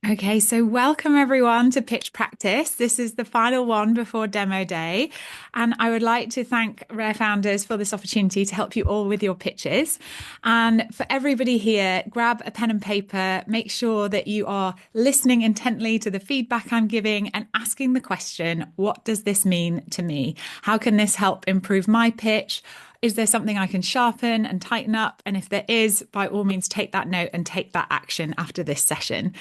Okay, so welcome everyone to Pitch Practice. This is the final one before demo day. And I would like to thank Rare Founders for this opportunity to help you all with your pitches. And for everybody here, grab a pen and paper, make sure that you are listening intently to the feedback I'm giving and asking the question, what does this mean to me? How can this help improve my pitch? Is there something I can sharpen and tighten up? And if there is, by all means, take that note and take that action after this session.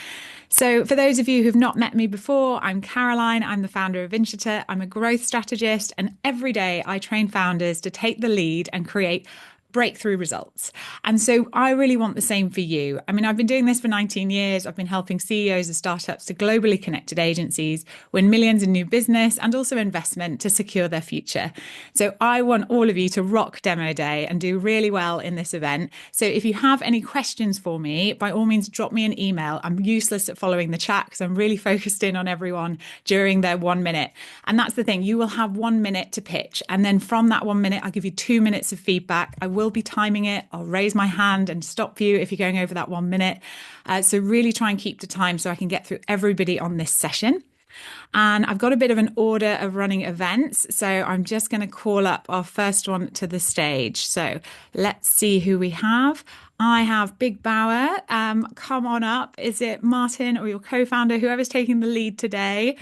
So, for those of you who've not met me before, I'm Caroline. I'm the founder of Vincita. I'm a growth strategist, and every day I train founders to take the lead and create breakthrough results. And so I really want the same for you. I mean, I've been doing this for 19 years. I've been helping CEOs of startups to globally connected agencies win millions in new business and also investment to secure their future. So I want all of you to rock demo day and do really well in this event. So if you have any questions for me, by all means, drop me an email. I'm useless at following the chat because I'm really focused in on everyone during their 1 minute. And that's the thing, you will have 1 minute to pitch. And then from that 1 minute, I'll give you 2 minutes of feedback. I will be timing it. I'll raise my hand and stop you if you're going over that 1 minute. So really try and keep the time so I can get through everybody on this session. And I've got a bit of an order of running events. So I'm just going to call up our first one to the stage. So let's see who we have. I have Big Bauer. Come on up. Is it Martin or your co-founder, whoever's taking the lead today?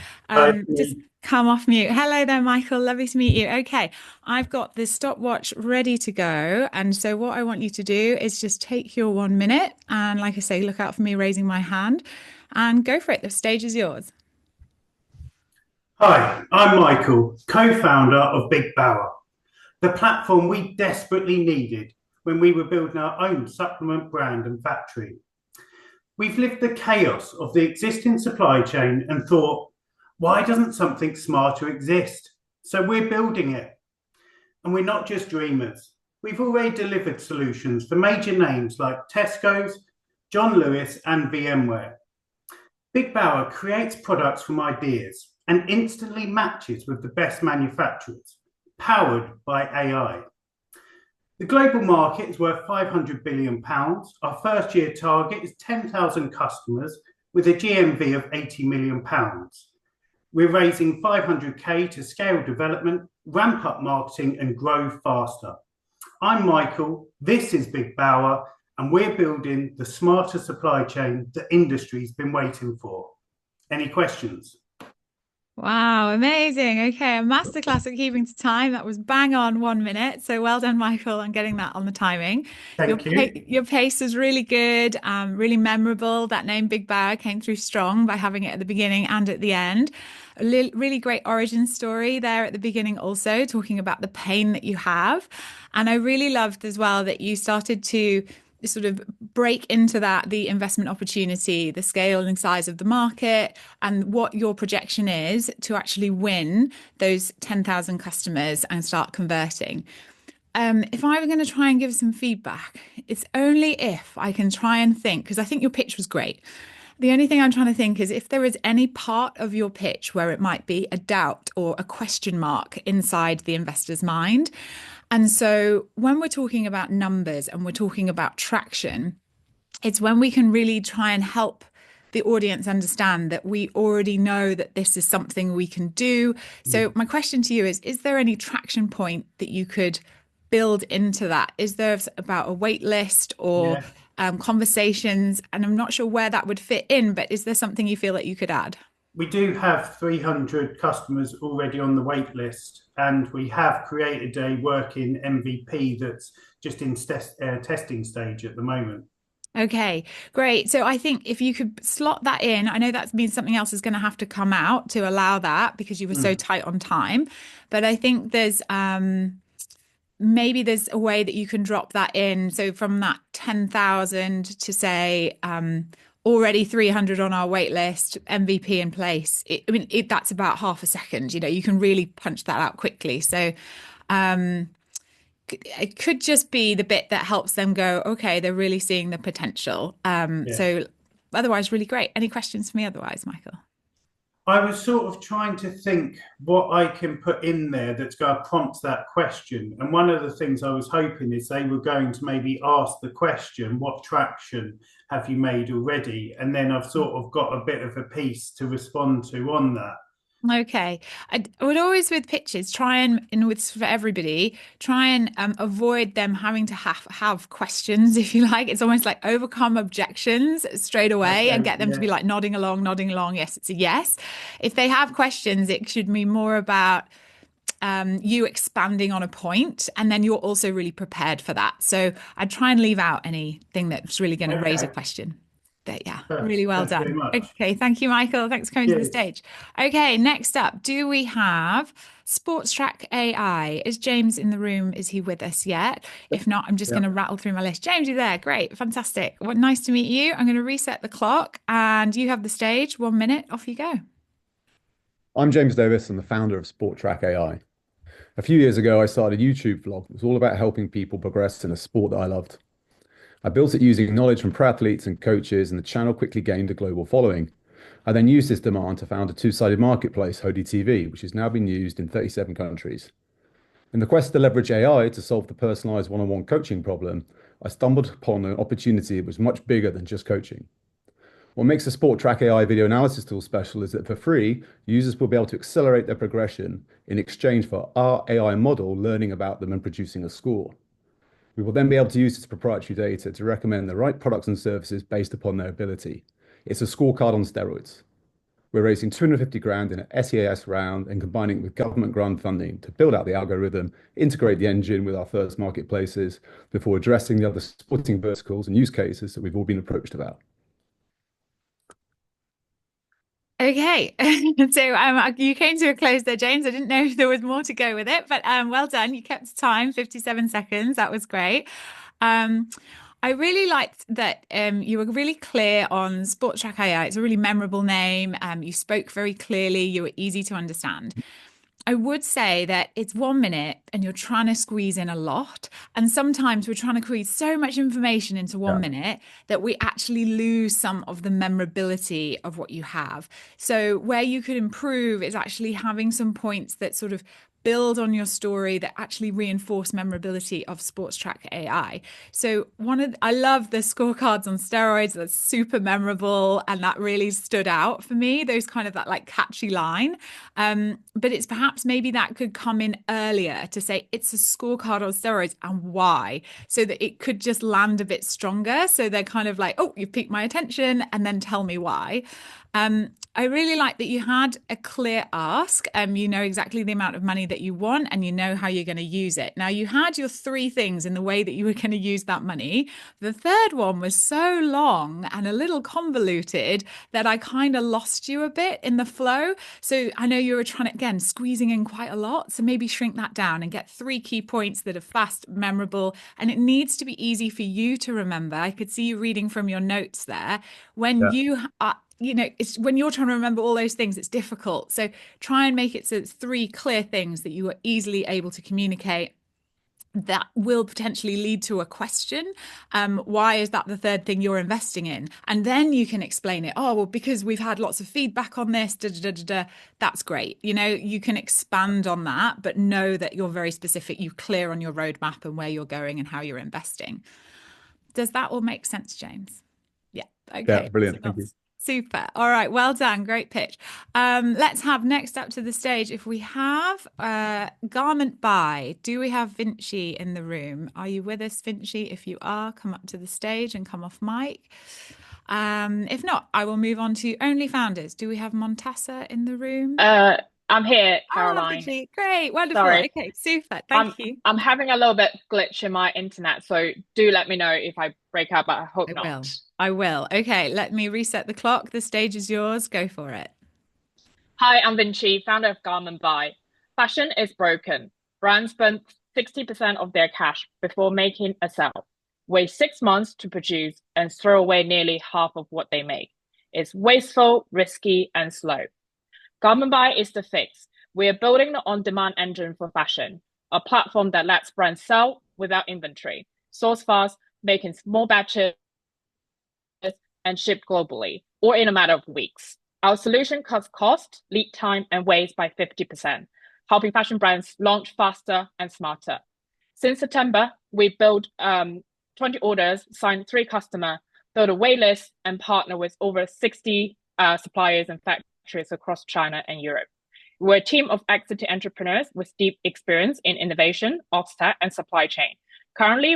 Just come off mute. Hello there, Michael. Lovely to meet you. Okay, I've got this stopwatch ready to go. And so what I want you to do is just take your 1 minute. And like I say, look out for me raising my hand and go for it. The stage is yours. Hi, I'm Michael, co-founder of Big Bauer, the platform we desperately needed when we were building our own supplement brand and factory. We've lived the chaos of the existing supply chain and thought, why doesn't something smarter exist? So we're building it. And we're not just dreamers. We've already delivered solutions for major names like Tesco's, John Lewis, and VMware. Big Bauer creates products from ideas and instantly matches with the best manufacturers, powered by AI. The global market is worth £500 billion. Our first year target is 10,000 customers with a GMV of £80 million. We're raising 500k to scale development, ramp up marketing, and grow faster. I'm Michael, this is Big Bauer, and we're building the smarter supply chain the industry's been waiting for. Any questions? Wow, amazing. Okay, a masterclass at keeping to time. That was bang on 1 minute. So well done, Michael, on getting that on the timing. Thank you. Your pace was really good, really memorable. That name Big Bauer came through strong by having it at the beginning and at the end. Really great origin story there at the beginning, also talking about the pain that you have. And I really loved as well that you started to sort of break into that, the investment opportunity, the scale and size of the market, and what your projection is to actually win those 10,000 customers and start converting. If I were going to try and give some feedback, it's only if I can try and think, because I think your pitch was great. The only thing I'm trying to think is if there is any part of your pitch where it might be a doubt or a question mark inside the investor's mind. And so when we're talking about numbers and we're talking about traction, it's when we can really try and help the audience understand that we already know that this is something we can do. So my question to you is there any traction point that you could build into that? Is there about a wait list or Yeah. conversations? And I'm not sure where that would fit in, but is there something you feel that you could add? We do have 300 customers already on the wait list, and we have created a working MVP that's just in testing stage at the moment. Okay, great. So I think if you could slot that in, I know that means something else is going to have to come out to allow that because you were so Mm. tight on time. But I think there's maybe there's a way that you can drop that in. So from that 10,000 to say already 300 on our wait list, MVP in place. That's about half a second. You can really punch that out quickly. So um, it could just be the bit that helps them go, okay, they're really seeing the potential. Yeah. So otherwise, really great. Any questions for me otherwise, Michael? I was sort of trying to think what I can put in there that's going to prompt that question. And one of the things I was hoping is they were going to maybe ask the question, what traction have you made already? And then I've sort of got a bit of a piece to respond to on that. Okay. I would always with pitches try and with for everybody, try and avoid them having to have questions, if you like. It's almost like overcome objections straight away and Okay, get them to yeah, be like nodding along, nodding along. Yes, it's a yes. If they have questions, it should be more about you expanding on a point, and then you're also really prepared for that. So I'd try and leave out anything that's really going to raise a okay, question. But yeah, perfect. really well Thanks very done. much. Okay, thank you, Michael. Thanks for coming to the Cheers. stage. Okay, next up, do we have Sports Track AI? Is James in the room? Is he with us yet? If not, I'm just Yeah. going to rattle through my list. James, you there? Great, fantastic. Well, nice to meet you. I'm going to reset the clock, and you have the stage. 1 minute, off you go. I'm James Davis. I'm the founder of Sport Track AI. A few years ago, I started a YouTube vlog. It was all about helping people progress in a sport that I loved. I built it using knowledge from pro athletes and coaches, and the channel quickly gained a global following. I then used this demand to found a two-sided marketplace, Hody TV, which has now been used in 37 countries. In the quest to leverage AI to solve the personalized one-on-one coaching problem, I stumbled upon an opportunity that was much bigger than just coaching. What makes the Sport Track AI video analysis tool special is that for free, users will be able to accelerate their progression in exchange for our AI model learning about them and producing a score. We will then be able to use this proprietary data to recommend the right products and services based upon their ability. It's a scorecard on steroids. We're raising 250 grand in an SEAS round and combining it with government grant funding to build out the algorithm, integrate the engine with our first marketplaces before addressing the other sporting verticals and use cases that we've all been approached about. Okay, so you came to a close there, James. I didn't know if there was more to go with it, but well done. You kept time, 57 seconds. That was great. Um, I really liked that you were really clear on Sport Track AI. It's a really memorable name. You spoke very clearly. You were easy to understand. I would say that it's 1 minute and you're trying to squeeze in a lot. And sometimes we're trying to squeeze so much information into one Yeah. minute that we actually lose some of the memorability of what you have. So, where you could improve is actually having some points that sort of build on your story that actually reinforce memorability of Sports Track AI. So I love the scorecards on steroids. That's super memorable, and that really stood out for me. Those kind of that like catchy line, but it's perhaps maybe that could come in earlier to say it's a scorecard on steroids and why, so that it could just land a bit stronger. So they're kind of like, oh, you've piqued my attention, and then tell me why. I really like that you had a clear ask. You know exactly the amount of money that you want and you know how you're going to use it. Now, you had your three things in the way that you were going to use that money. The third one was so long and a little convoluted that I kind of lost you a bit in the flow. So I know you were trying to, again, squeezing in quite a lot. So maybe shrink that down and get three key points that are fast, memorable, and it needs to be easy for you to remember. I could see you reading from your notes there. When Yeah. you are, it's when you're trying to remember all those things, it's difficult. So try and make it so it's three clear things that you are easily able to communicate that will potentially lead to a question. Why is that the third thing you're investing in? And then you can explain it. Oh, well, because we've had lots of feedback on this. Da, da, da, da, da. That's great. You can expand on that, but know that you're very specific. You're clear on your roadmap and where you're going and how you're investing. Does that all make sense, James? Yeah. Yeah, Okay. So brilliant. Thank you. that's super. All right. Well done. Great pitch. Let's have next up to the stage. If we have garment buy, do we have Vinci in the room? Are you with us, Vinci? If you are, come up to the stage and come off mic. If not, I will move on to only founders. Do we have Montessa in the room? I'm here, Ah, Caroline. Vinci. Great. Wonderful. Sorry, Okay. Super. I'm Thank you. I'm having a little bit glitch in my internet, so do let me know if I break up, but I hope I not. will. I will. Okay. Let me reset the clock. The stage is yours. Go for it. Hi, I'm Vinci, founder of Garment Buy. Fashion is broken. Brands spend 60% of their cash before making a sale, wait 6 months to produce, and throw away nearly half of what they make. It's wasteful, risky, and slow. Garment Buy is the fix. We are building the on-demand engine for fashion, a platform that lets brands sell without inventory, source fast, making small batches, and ship globally, or in a matter of weeks. Our solution cuts cost, lead time, and waste by 50%, helping fashion brands launch faster and smarter. Since September, we've built 20 orders, signed 3 customers, built a wait list, and partnered with over 60 suppliers and factories across China and Europe. We're a team of exited entrepreneurs with deep experience in innovation, offset, and supply chain, currently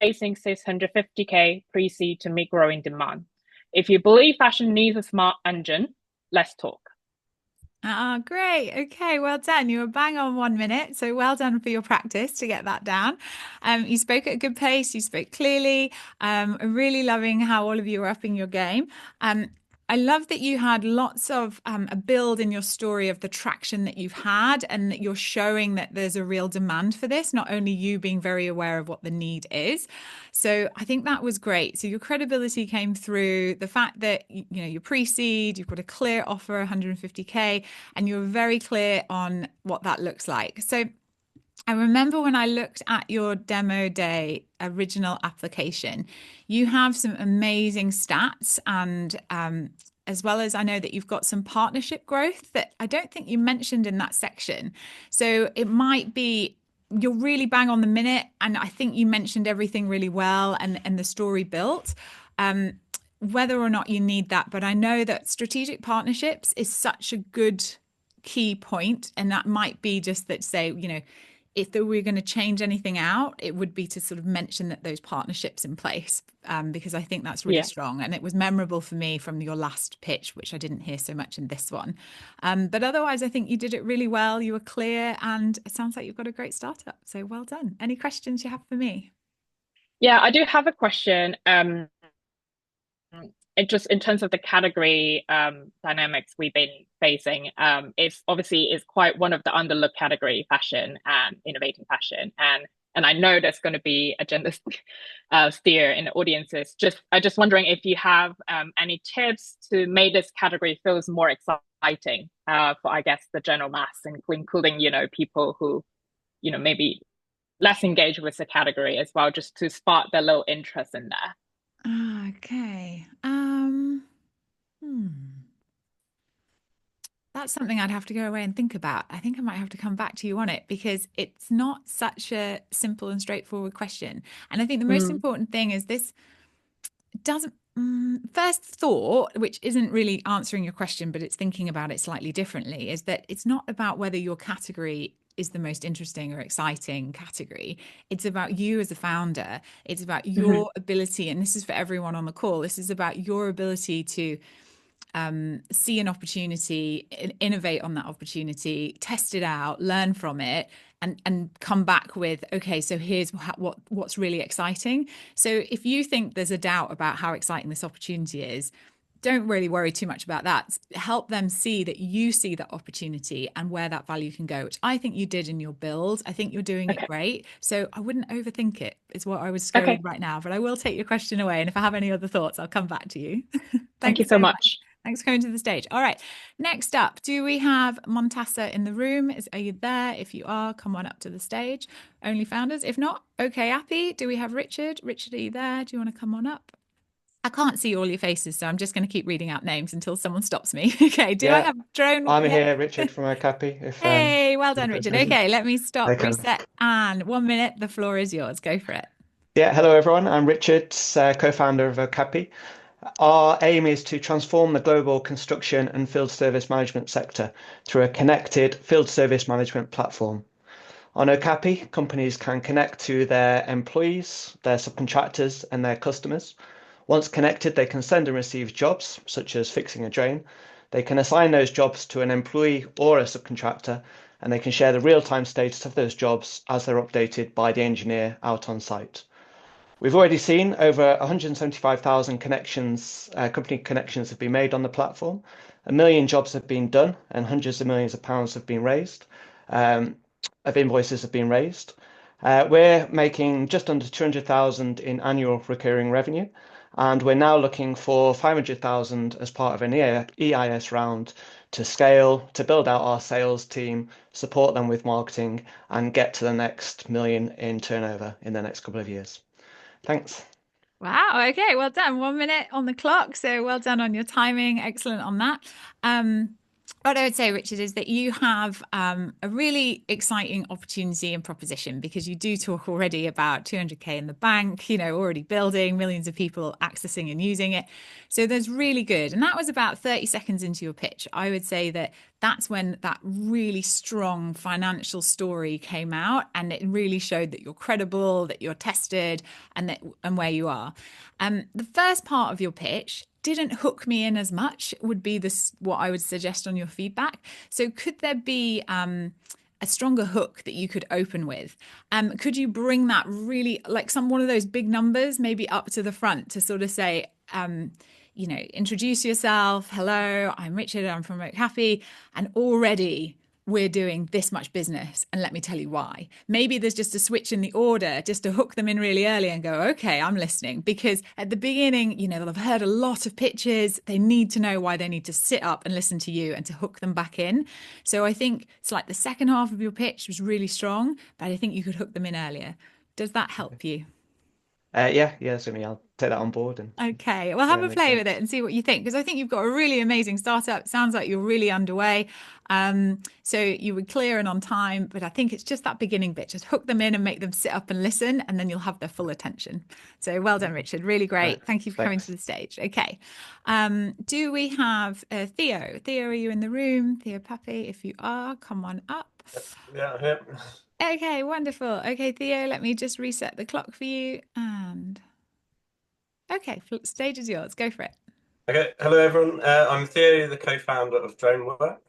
raising 650K pre-seed to meet growing demand. If you believe fashion needs a smart engine, let's talk. Ah, great. Okay, well done. You were bang on 1 minute. So well done for your practice to get that down. You spoke at a good pace. You spoke clearly. I'm really loving how all of you are upping your game. I love that you had lots of a build in your story of the traction that you've had and that you're showing that there's a real demand for this, not only you being very aware of what the need is. So I think that was great. So your credibility came through, the fact that you're pre-seed, you've got a clear offer, 150K, and you're very clear on what that looks like. So I remember when I looked at your demo day original application, you have some amazing stats, and as well as I know that you've got some partnership growth that I don't think you mentioned in that section. So it might be you're really bang on the minute, and I think you mentioned everything really well and the story built. Whether or not you need that, but I know that strategic partnerships is such a good key point, and that might be just that, say, if we're going to change anything out, it would be to sort of mention that those partnerships in place, because I think that's really strong. And it was memorable for me from your last pitch, which I didn't hear so much in this one. But otherwise, I think you did it really well. You were clear, and it sounds like you've got a great startup. So well done. Any questions you have for me? Yeah, I do have a question. It just in terms of the category dynamics we've been facing, it's obviously is quite one of the underlooked category, fashion and innovating fashion, and I know there's going to be a gender steer in the audiences. I just wondering if you have any tips to make this category feels more exciting for, I guess, the general mass, including people who maybe less engaged with the category as well, just to spark their little interest in there. Okay. That's something I'd have to go away and think about. I think I might have to come back to you on it because it's not such a simple and straightforward question. And I think the most important thing is this doesn't first thought, which isn't really answering your question, but it's thinking about it slightly differently, is that it's not about whether your category is the most interesting or exciting category. It's about you as a founder. It's about your ability, and this is for everyone on the call, this is about your ability to see an opportunity, innovate on that opportunity, test it out, learn from it, and come back with, okay, so here's what's really exciting. So if you think there's a doubt about how exciting this opportunity is, don't really worry too much about that. Help them see that you see that opportunity and where that value can go, which I think you did in your build. I think you're doing it great. So I wouldn't overthink it, is what I was going right now. But I will take your question away. And if I have any other thoughts, I'll come back to you. Thank you so much. Thanks for coming to the stage. All right. Next up, do we have Montassa in the room? Are you there? If you are, come on up to the stage. Only founders. If not, okay, Appy. Do we have Richard? Richard, are you there? Do you want to come on up? I can't see all your faces, so I'm just going to keep reading out names until someone stops me. Okay. Do I have drone? I'm here, Richard from Okapi. Hey, well done, Richard. Okay, let me stop, reset, and 1 minute. The floor is yours. Go for it. Yeah, hello everyone. I'm Richard, co-founder of Okapi. Our aim is to transform the global construction and field service management sector through a connected field service management platform. On Okapi, companies can connect to their employees, their subcontractors, and their customers. Once connected, they can send and receive jobs, such as fixing a drain. They can assign those jobs to an employee or a subcontractor, and they can share the real-time status of those jobs as they're updated by the engineer out on site. We've already seen over 175,000 connections, company connections have been made on the platform. 1 million jobs have been done, and hundreds of millions of pounds have been raised, of invoices have been raised. We're making just under 200,000 in annual recurring revenue, and we're now looking for 500,000 as part of an EIS round to scale, to build out our sales team, support them with marketing, and get to the next million in turnover in the next couple of years. Thanks. Wow. Okay. Well done. 1 minute on the clock. So well done on your timing. Excellent on that. What I would say, Richard, is that you have a really exciting opportunity and proposition because you do talk already about 200K in the bank, already building, millions of people accessing and using it. So that's really good. And that was about 30 seconds into your pitch. I would say that that's when that really strong financial story came out, and it really showed that you're credible, that you're tested, and where you are. The first part of your pitch didn't hook me in as much would be this what I would suggest on your feedback. So could there be a stronger hook that you could open with? Could you bring that really like one of those big numbers maybe up to the front to sort of say, introduce yourself. Hello, I'm Richard. I'm from Oak Happy, and already we're doing this much business, and let me tell you why. Maybe there's just a switch in the order just to hook them in really early and go, okay, I'm listening. Because at the beginning, they'll have heard a lot of pitches. They need to know why they need to sit up and listen to you and to hook them back in. So I think it's like the second half of your pitch was really strong, but I think you could hook them in earlier. Does that help you? Yeah, certainly. I'll take that on board. And Okay, well, have a makes play sense. with it and see what you think, because I think you've got a really amazing startup. Sounds like you're really underway. So you were clear and on time, but I think it's just that beginning bit. Just hook them in and make them sit up and listen, and then you'll have their full attention. So well done, Richard. Really great. Thank you for coming to the stage. Okay. Do we have Theo? Theo, are you in the room? Theo Pappy, if you are, come on up. Yeah, yeah. Okay, wonderful. Okay, Theo, let me just reset the clock for you. And okay, stage is yours. Go for it. Okay, hello everyone. I'm Theo, the co-founder of Dronework.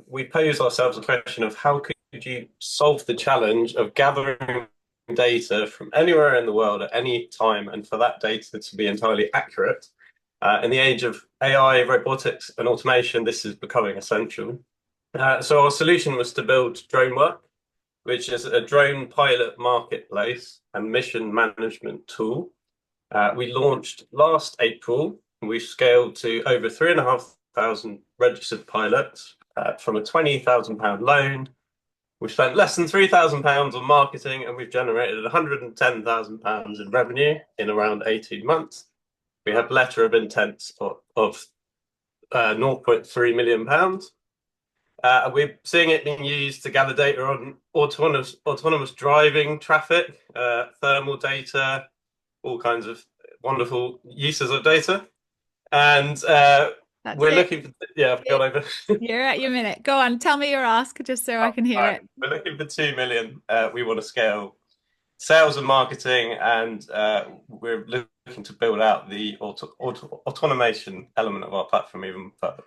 We pose ourselves a question of how could you solve the challenge of gathering data from anywhere in the world at any time, and for that data to be entirely accurate. In the age of AI, robotics, and automation, this is becoming essential. So our solution was to build Dronework, which is a drone pilot marketplace and mission management tool. We launched last April. We scaled to over 3,500 registered pilots from a £20,000 loan. We've spent less than £3,000 on marketing, and we've generated £110,000 in revenue in around 18 months. We have letter of intent of £0.3 million. We're seeing it being used to gather data on autonomous driving, traffic, thermal data, all kinds of wonderful uses of data. And we're looking for, I've gone over. You're at your minute. Go on, tell me your ask just so I can hear it. We're looking for 2 million. We want to scale sales and marketing, and we're looking to build out the automation element of our platform even further.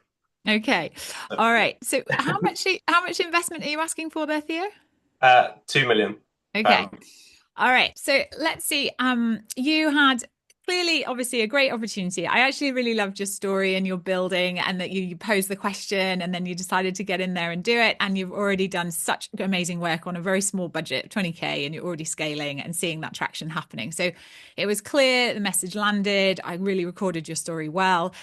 Okay. All right. So how much investment are you asking for there, Theo? 2 million. Okay. All right. So let's see. You had clearly, obviously, a great opportunity. I actually really loved your story and your building, and that you posed the question and then you decided to get in there and do it. And you've already done such amazing work on a very small budget, 20K, and you're already scaling and seeing that traction happening. So it was clear, the message landed. I really recorded your story well.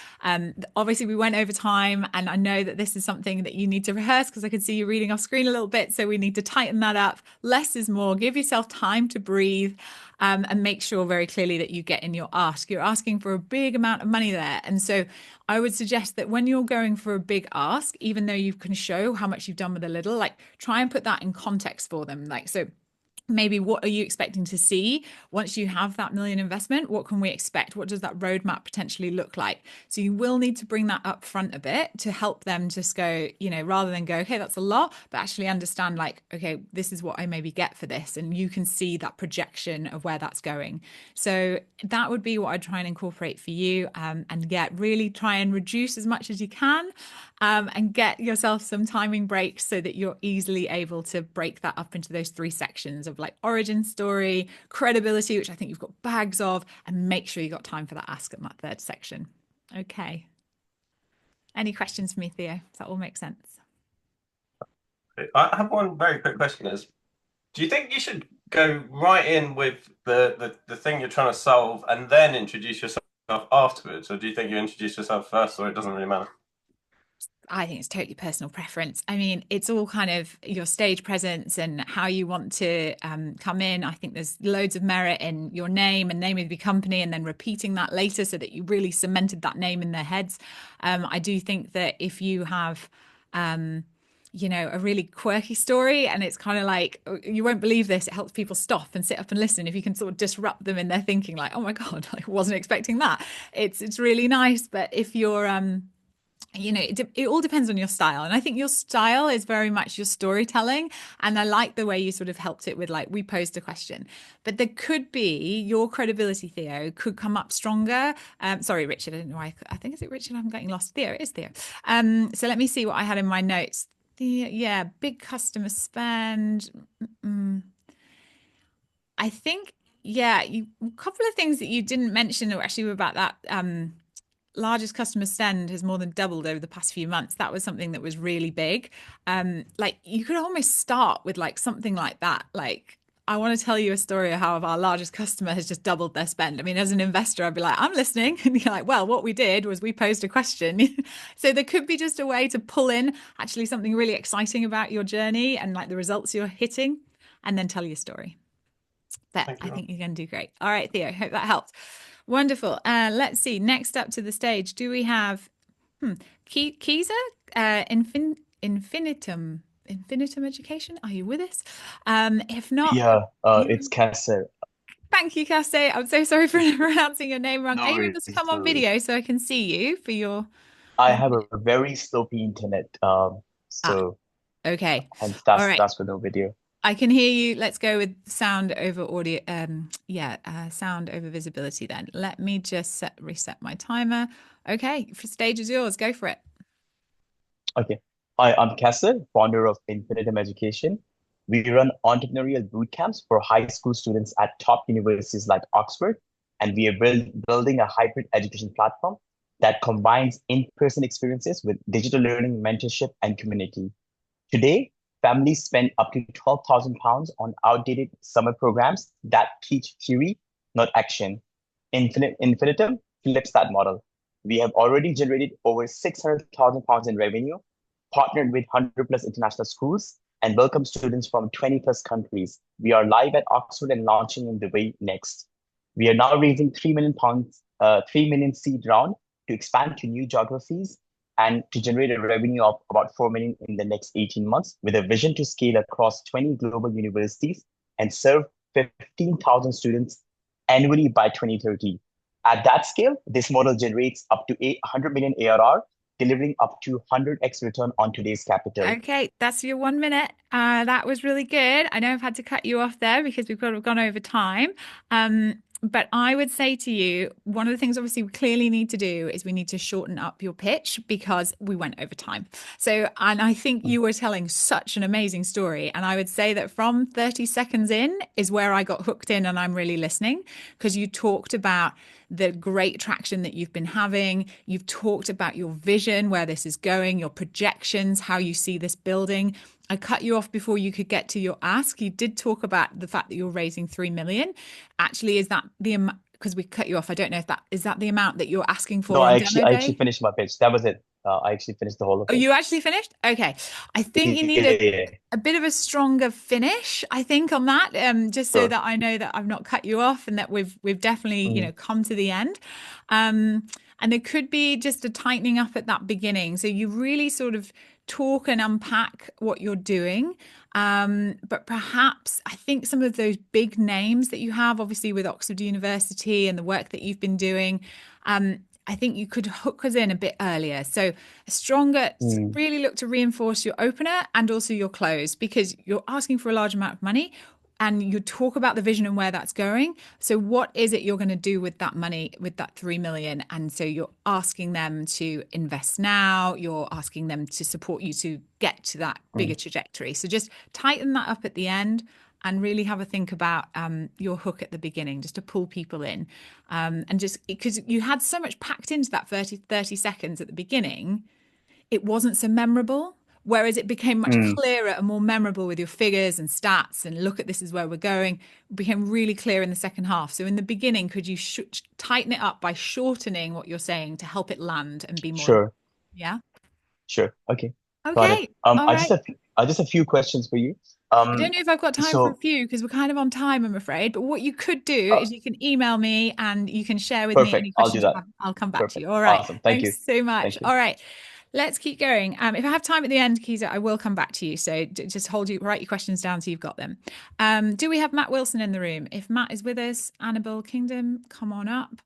Obviously, we went over time, and I know that this is something that you need to rehearse because I can see you reading off screen a little bit. So we need to tighten that up. Less is more. Give yourself time to breathe. And make sure very clearly that you get in your ask. You're asking for a big amount of money there. And so I would suggest that when you're going for a big ask, even though you can show how much you've done with a little, like try and put that in context for them. Like, so maybe what are you expecting to see once you have that million investment? What can we expect? What does that roadmap potentially look like? So you will need to bring that up front a bit to help them just go, rather than go, okay, that's a lot, but actually understand like, okay, this is what I maybe get for this. And you can see that projection of where that's going. So that would be what I'd try and incorporate for you. And really try and reduce as much as you can. And get yourself some timing breaks so that you're easily able to break that up into those 3 sections of like origin story, credibility, which I think you've got bags of, and make sure you got time for that ask in that 3rd section. Okay. Any questions for me, Theo? Does that all make sense? I have one very quick question do you think you should go right in with the thing you're trying to solve and then introduce yourself afterwards? Or do you think you introduce yourself first, or it doesn't really matter? I think it's totally personal preference. I mean, it's all kind of your stage presence and how you want to come in. I think there's loads of merit in your name and name of your company, and then repeating that later so that you really cemented that name in their heads. I do think that if you have, a really quirky story, and it's kind of like, you won't believe this, it helps people stop and sit up and listen. If you can sort of disrupt them in their thinking, like, oh my God, I wasn't expecting that. It's really nice. But if you're it all depends on your style. And I think your style is very much your storytelling. And I like the way you sort of helped it with, like, we posed a question. But there could be your credibility, Theo, could come up stronger. Sorry, Richard. I don't know why. I think, is it Richard? I'm getting lost. Theo, it is Theo. So let me see what I had in my notes. Big customer spend. I think, a couple of things that you didn't mention actually were about that. Largest customer spend has more than doubled over the past few months. That was something that was really big. Like, you could almost start with like something like that. Like, I want to tell you a story of how our largest customer has just doubled their spend. I mean, as an investor, I'd be like, I'm listening. And you're like, well, what we did was we posed a question. So there could be just a way to pull in actually something really exciting about your journey and like the results you're hitting, and then tell your story. But I think you're going to do great. All right, Theo, hope that helped. Wonderful. Let's see. Next up to the stage, do we have Kisa? Infinitum Education? Are you with us? If not, it's Kasser. Thank you, Casse. I'm so sorry for pronouncing your name wrong. No Are you worries, able to come no on worries. video so I can see you for your? I have a very sloppy internet, so Okay. hence All right. that's for no video. I can hear you. Let's go with sound over audio. Sound over visibility then. Let me just reset my timer. Okay, stage is yours. Go for it. Okay. Hi, I'm Kasser, founder of Infinitum Education. We run entrepreneurial boot camps for high school students at top universities like Oxford, and we are building a hybrid education platform that combines in-person experiences with digital learning, mentorship, and community. Today, families spend up to £12,000 on outdated summer programs that teach theory, not action. Infinitum flips that model. We have already generated over £600,000 in revenue, partnered with 100 plus international schools, and welcome students from 20 plus countries. We are live at Oxford and launching in Dubai next. We are now raising £3 million, 3 million seed round to expand to new geographies and to generate a revenue of about 4 million in the next 18 months, with a vision to scale across 20 global universities and serve 15,000 students annually by 2030. At that scale, this model generates up to 100 million ARR, delivering up to 100x return on today's capital. Okay, that's your 1 minute. That was really good. I know I've had to cut you off there because we've gone over time. But I would say to you, one of the things obviously we clearly need to do is we need to shorten up your pitch because we went over time. So, and I think you were telling such an amazing story. And I would say that from 30 seconds in is where I got hooked in and I'm really listening, because you talked about the great traction that you've been having. You've talked about your vision, where this is going, your projections, how you see this building. I cut you off before you could get to your ask. You did talk about the fact that you're raising 3 million. Actually, is that the amount? Because we cut you off. I don't know if that is that the amount that you're asking for on demo day? I actually finished my pitch. That was it. I actually finished the whole of it. Oh, you actually finished? Okay. I think you need a bit of a stronger finish, I think, on that, just so that I know that I've not cut you off and that we've definitely, come to the end. And there could be just a tightening up at that beginning. So you really sort of talk and unpack what you're doing. But perhaps I think some of those big names that you have, obviously with Oxford University and the work that you've been doing, I think you could hook us in a bit earlier. So a stronger, really look to reinforce your opener and also your close, because you're asking for a large amount of money and you talk about the vision and where that's going. So what is it you're going to do with that money, with that 3 million? And so you're asking them to invest now, you're asking them to support you to get to that bigger trajectory. So just tighten that up at the end and really have a think about your hook at the beginning, just to pull people in. And just because you had so much packed into that 30 seconds at the beginning, it wasn't so memorable. Whereas it became much clearer and more memorable with your figures and stats and look at this is where we're going, it became really clear in the second half. So in the beginning, could you tighten it up by shortening what you're saying to help it land and be more? Sure. Yeah. Sure. Okay. Got it. Okay. All right. I just have a few questions for you. I don't know if I've got time for a So few because we're kind of on time, I'm afraid. But what you could do uh, is you can email me and you can share with me any perfect. I'll do questions you that. have. I'll come back to Perfect. you. All right. Awesome. Thank you. Thanks so much. Thank you. All right. Let's keep going. If I have time at the end, Keita, I will come back to you. So just write your questions down so you've got them. Do we have Matt Wilson in the room? If Matt is with us, Annabelle Kingdom, come on up.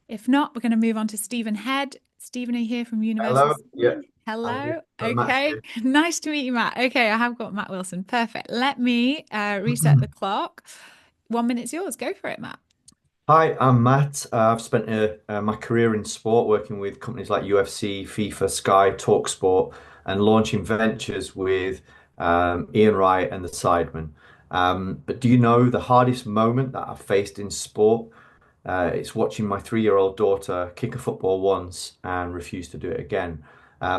If not, we're going to move on to Stephen Head. Stephen, are you here from University? Hello. Yeah. Hello. Matt's Okay. here. Nice to meet you, Matt. Okay, I have got Matt Wilson. Perfect. Let me reset the clock. 1 minute's yours. Go for it, Matt. Hi, I'm Matt. I've spent my career in sport working with companies like UFC, FIFA, Sky, TalkSport, and launching ventures with Ian Wright and the Sidemen. But do you know the hardest moment that I've faced in sport? It's watching my 3-year-old daughter kick a football once and refuse to do it again.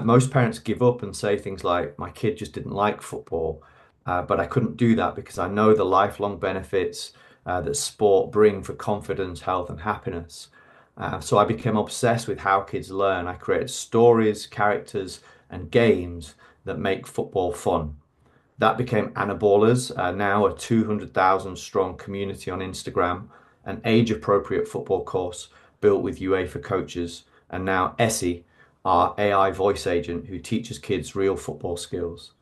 Most parents give up and say things like, my kid just didn't like football. But I couldn't do that because I know the lifelong benefits that sport bring for confidence, health, and happiness. So I became obsessed with how kids learn. I created stories, characters, and games that make football fun. That became Anaballers, now a 200,000 strong community on Instagram, an age-appropriate football course built with UEFA coaches, and now Essie, our AI voice agent who teaches kids real football skills.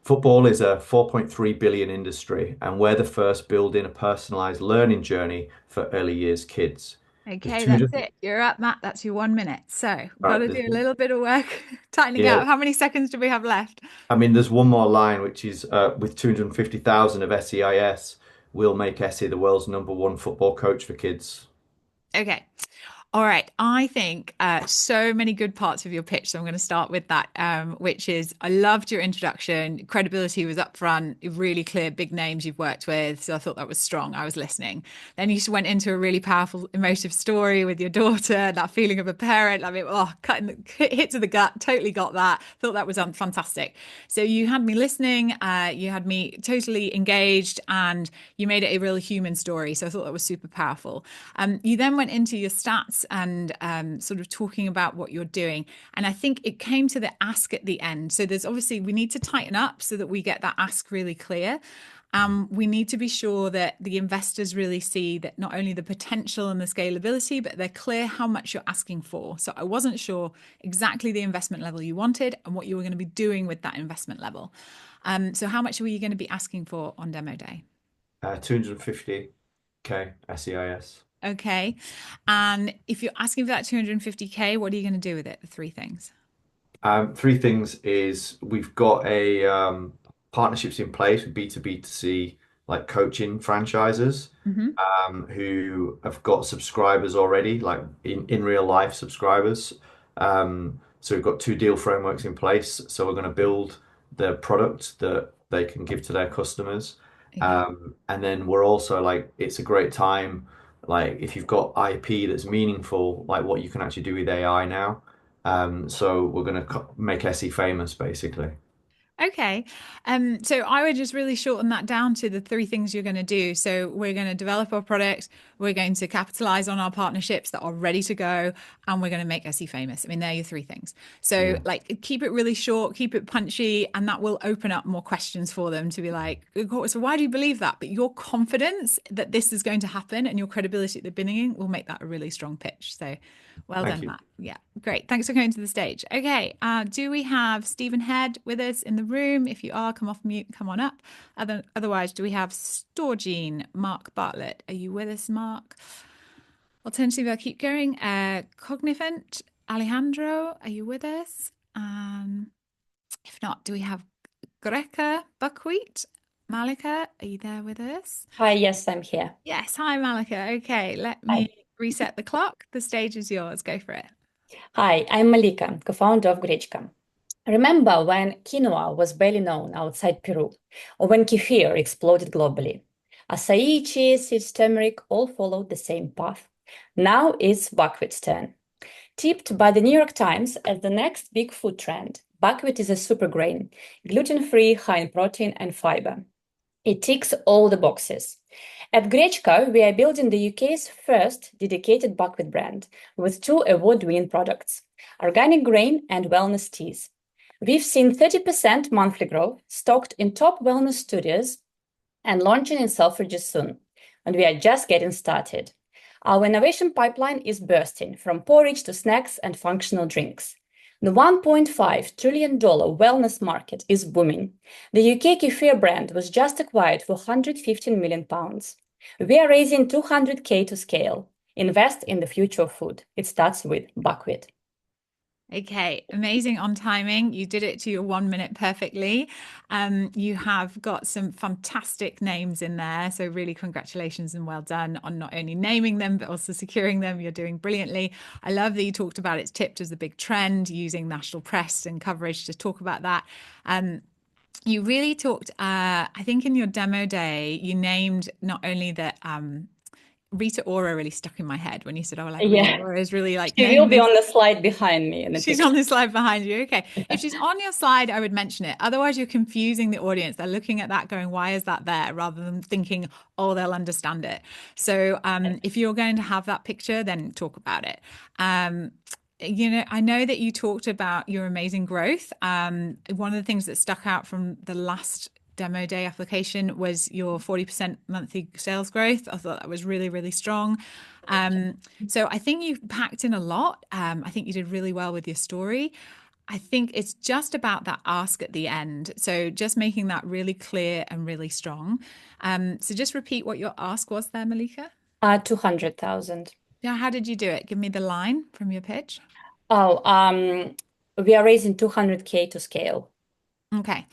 Football is a 4.3 billion industry, and we're the first building a personalized learning journey for early years kids. Okay, that's it. You're up, Matt. That's your 1 minute. So we've got to do a little bit of work tightening Yeah, up. How many seconds do we have left? I mean, there's one more line, which is with 250,000 of SEIS, we'll make Essie the world's #1 football coach for kids. Okay. All right. I think so many good parts of your pitch. So I'm going to start with that, which is I loved your introduction. Credibility was up front, really clear, big names you've worked with. So I thought that was strong. I was listening. Then you went into a really powerful, emotive story with your daughter, that feeling of a parent. I mean, hit to the gut. Totally got that. Thought that was fantastic. So you had me listening. You had me totally engaged, and you made it a really human story. So I thought that was super powerful. You then went into your stats and sort of talking about what you're doing. And I think it came to the ask at the end. So there's obviously, we need to tighten up so that we get that ask really clear. We need to be sure that the investors really see that not only the potential and the scalability, but they're clear how much you're asking for. So I wasn't sure exactly the investment level you wanted and what you were going to be doing with that investment level. So how much were you going to be asking for on demo day? 250K SEIS. Okay. And if you're asking for that 250K, what are you going to do with it? The three things. 3 things is we've got a partnerships in place with B2B2C like coaching franchises who have got subscribers already, like in real life subscribers. So we've got 2 deal frameworks in place. So we're going to build the product that they can give to their customers. And then we're also like, it's a great time, like if you've got IP that's meaningful, like what you can actually do with AI now. So we're going to make Essie famous, basically. Okay. So I would just really shorten that down to the 3 things you're going to do. So we're going to develop our product, we're going to capitalize on our partnerships that are ready to go, and we're going to make Essie famous. I mean, they're your 3 things. So like keep it really short, keep it punchy, and that will open up more questions for them to be like, so why do you believe that? But your confidence that this is going to happen and your credibility at the beginning will make that a really strong pitch. So well done, Matt. Yeah, great. Thanks for coming to the stage. Okay. Do we have Stephen Head with us in the room? If you are, come off mute, come on up. Otherwise, do we have Storgene, Mark Bartlett? Are you with us, Mark? Alternatively, I'll keep going. Cognifant, Alejandro, are you with us? If not, do we have Greka Buckwheat? Malika, are you there with us? Hi, yes, I'm here. Yes, hi, Malika. Okay, let me reset the clock. The stage is yours. Go for it. Hi, I'm Malika, co-founder of Grechka. Remember when quinoa was barely known outside Peru, or when kefir exploded globally? Acai, chia seeds, turmeric all followed the same path. Now it's buckwheat's turn. Tipped by the New York Times as the next big food trend, buckwheat is a super grain, gluten-free, high in protein and fiber. It ticks all the boxes. At Grechka, we are building the UK's first dedicated buckwheat brand with 2 award-winning products, organic grain and wellness teas. We've seen 30% monthly growth, stocked in top wellness studios and launching in Selfridges soon, and we are just getting started. Our innovation pipeline is bursting, from porridge to snacks and functional drinks. The $1.5 trillion wellness market is booming. The UK kefir brand was just acquired for £115 million. We are raising 200K to scale. Invest in the future of food. It starts with buckwheat. Okay, amazing on timing. You did it to your 1 minute perfectly. You have got some fantastic names in there. So really congratulations and well done on not only naming them, but also securing them. You're doing brilliantly. I love that you talked about it's tipped as a big trend, using national press and coverage to talk about that. You really talked, I think in your demo day, you named not only that Rita Ora really stuck in my head when you said, "Oh, like Rita Ora is really like." She will be on the slide behind me. She's on the slide behind you. Okay, if she's on your slide, I would mention it. Otherwise, you're confusing the audience. They're looking at that, going, "Why is that there?" Rather than thinking, "Oh, they'll understand it." So, if you're going to have that picture, then talk about it. You know, I know that you talked about your amazing growth. One of the things that stuck out from the last demo day application was your 40% monthly sales growth. I thought that was really, really strong. So I think you packed in a lot. I think you did really well with your story. I think it's just about that ask at the end. So just making that really clear and really strong. So just repeat what your ask was there, Malika. 200,000. Yeah, how did you do it? Give me the line from your pitch. Oh, we are raising 200K to scale. Okay,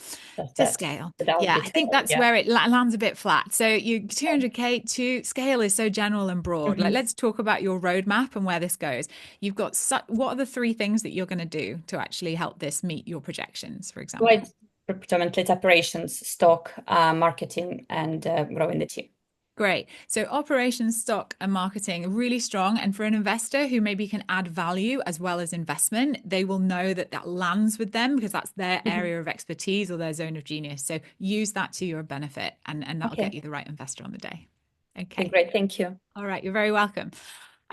to scale. Yeah, I think that's where it lands a bit flat. So you 200K to scale is so general and broad. Like, let's talk about your roadmap and where this goes. You've got what are the three things that you're going to do to actually help this meet your projections, for example? Right, predominantly it's operations, stock, marketing, and growing the team. Great. So operations, stock, and marketing are really strong. And for an investor who maybe can add value as well as investment, they will know that that lands with them because that's their area of expertise or their zone of genius. So use that to your benefit, and that'll get you the right investor on the day. Okay. Great. Thank you. All right. You're very welcome.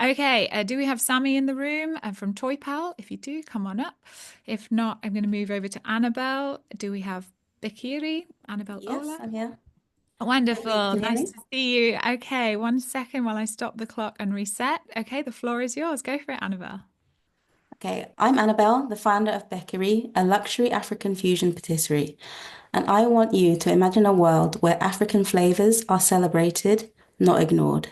Okay. Do we have Sammy in the room from Toy Pal? If you do, come on up. If not, I'm going to move over to Annabelle. Do we have Bekiri? Annabelle Ola? Yes, I'm here. Wonderful. Nice to see you. Okay, 1 second while I stop the clock and reset. Okay, the floor is yours. Go for it, Annabelle. Okay, I'm Annabelle, the founder of Beckery, a luxury African fusion patisserie. And I want you to imagine a world where African flavors are celebrated, not ignored.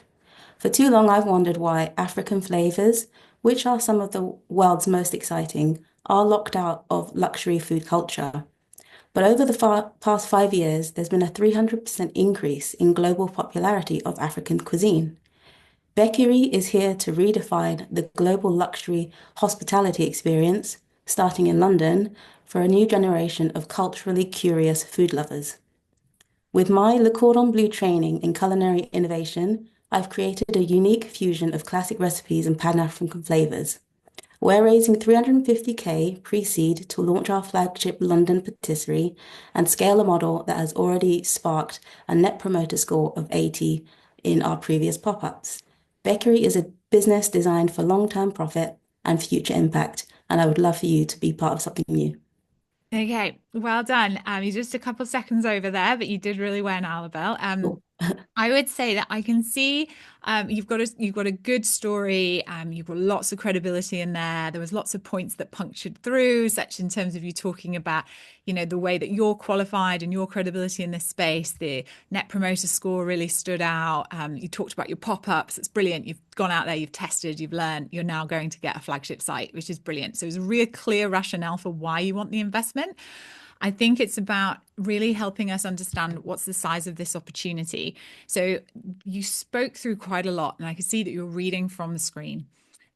For too long, I've wondered why African flavors, which are some of the world's most exciting, are locked out of luxury food culture. But over the past 5 years, there's been a 300% increase in global popularity of African cuisine. Beckery is here to redefine the global luxury hospitality experience, starting in London, for a new generation of culturally curious food lovers. With my Le Cordon Bleu training in culinary innovation, I've created a unique fusion of classic recipes and Pan-African flavors. We're raising 350K pre-seed to launch our flagship London patisserie and scale a model that has already sparked a net promoter score of 80 in our previous pop-ups. Beckery is a business designed for long-term profit and future impact, and I would love for you to be part of something new. Okay, well done. You're just a couple seconds over there, but you did really well, Annabelle. I would say that I can see you've got a good story. You've got lots of credibility in there. There was lots of points that punctured through, such in terms of you talking about, you know, the way that you're qualified and your credibility in this space. The net promoter score really stood out. You talked about your pop-ups. It's brilliant. You've gone out there, you've tested, you've learned. You're now going to get a flagship site, which is brilliant. So it's a real clear rationale for why you want the investment. I think it's about really helping us understand what's the size of this opportunity. So you spoke through quite a lot, and I can see that you're reading from the screen.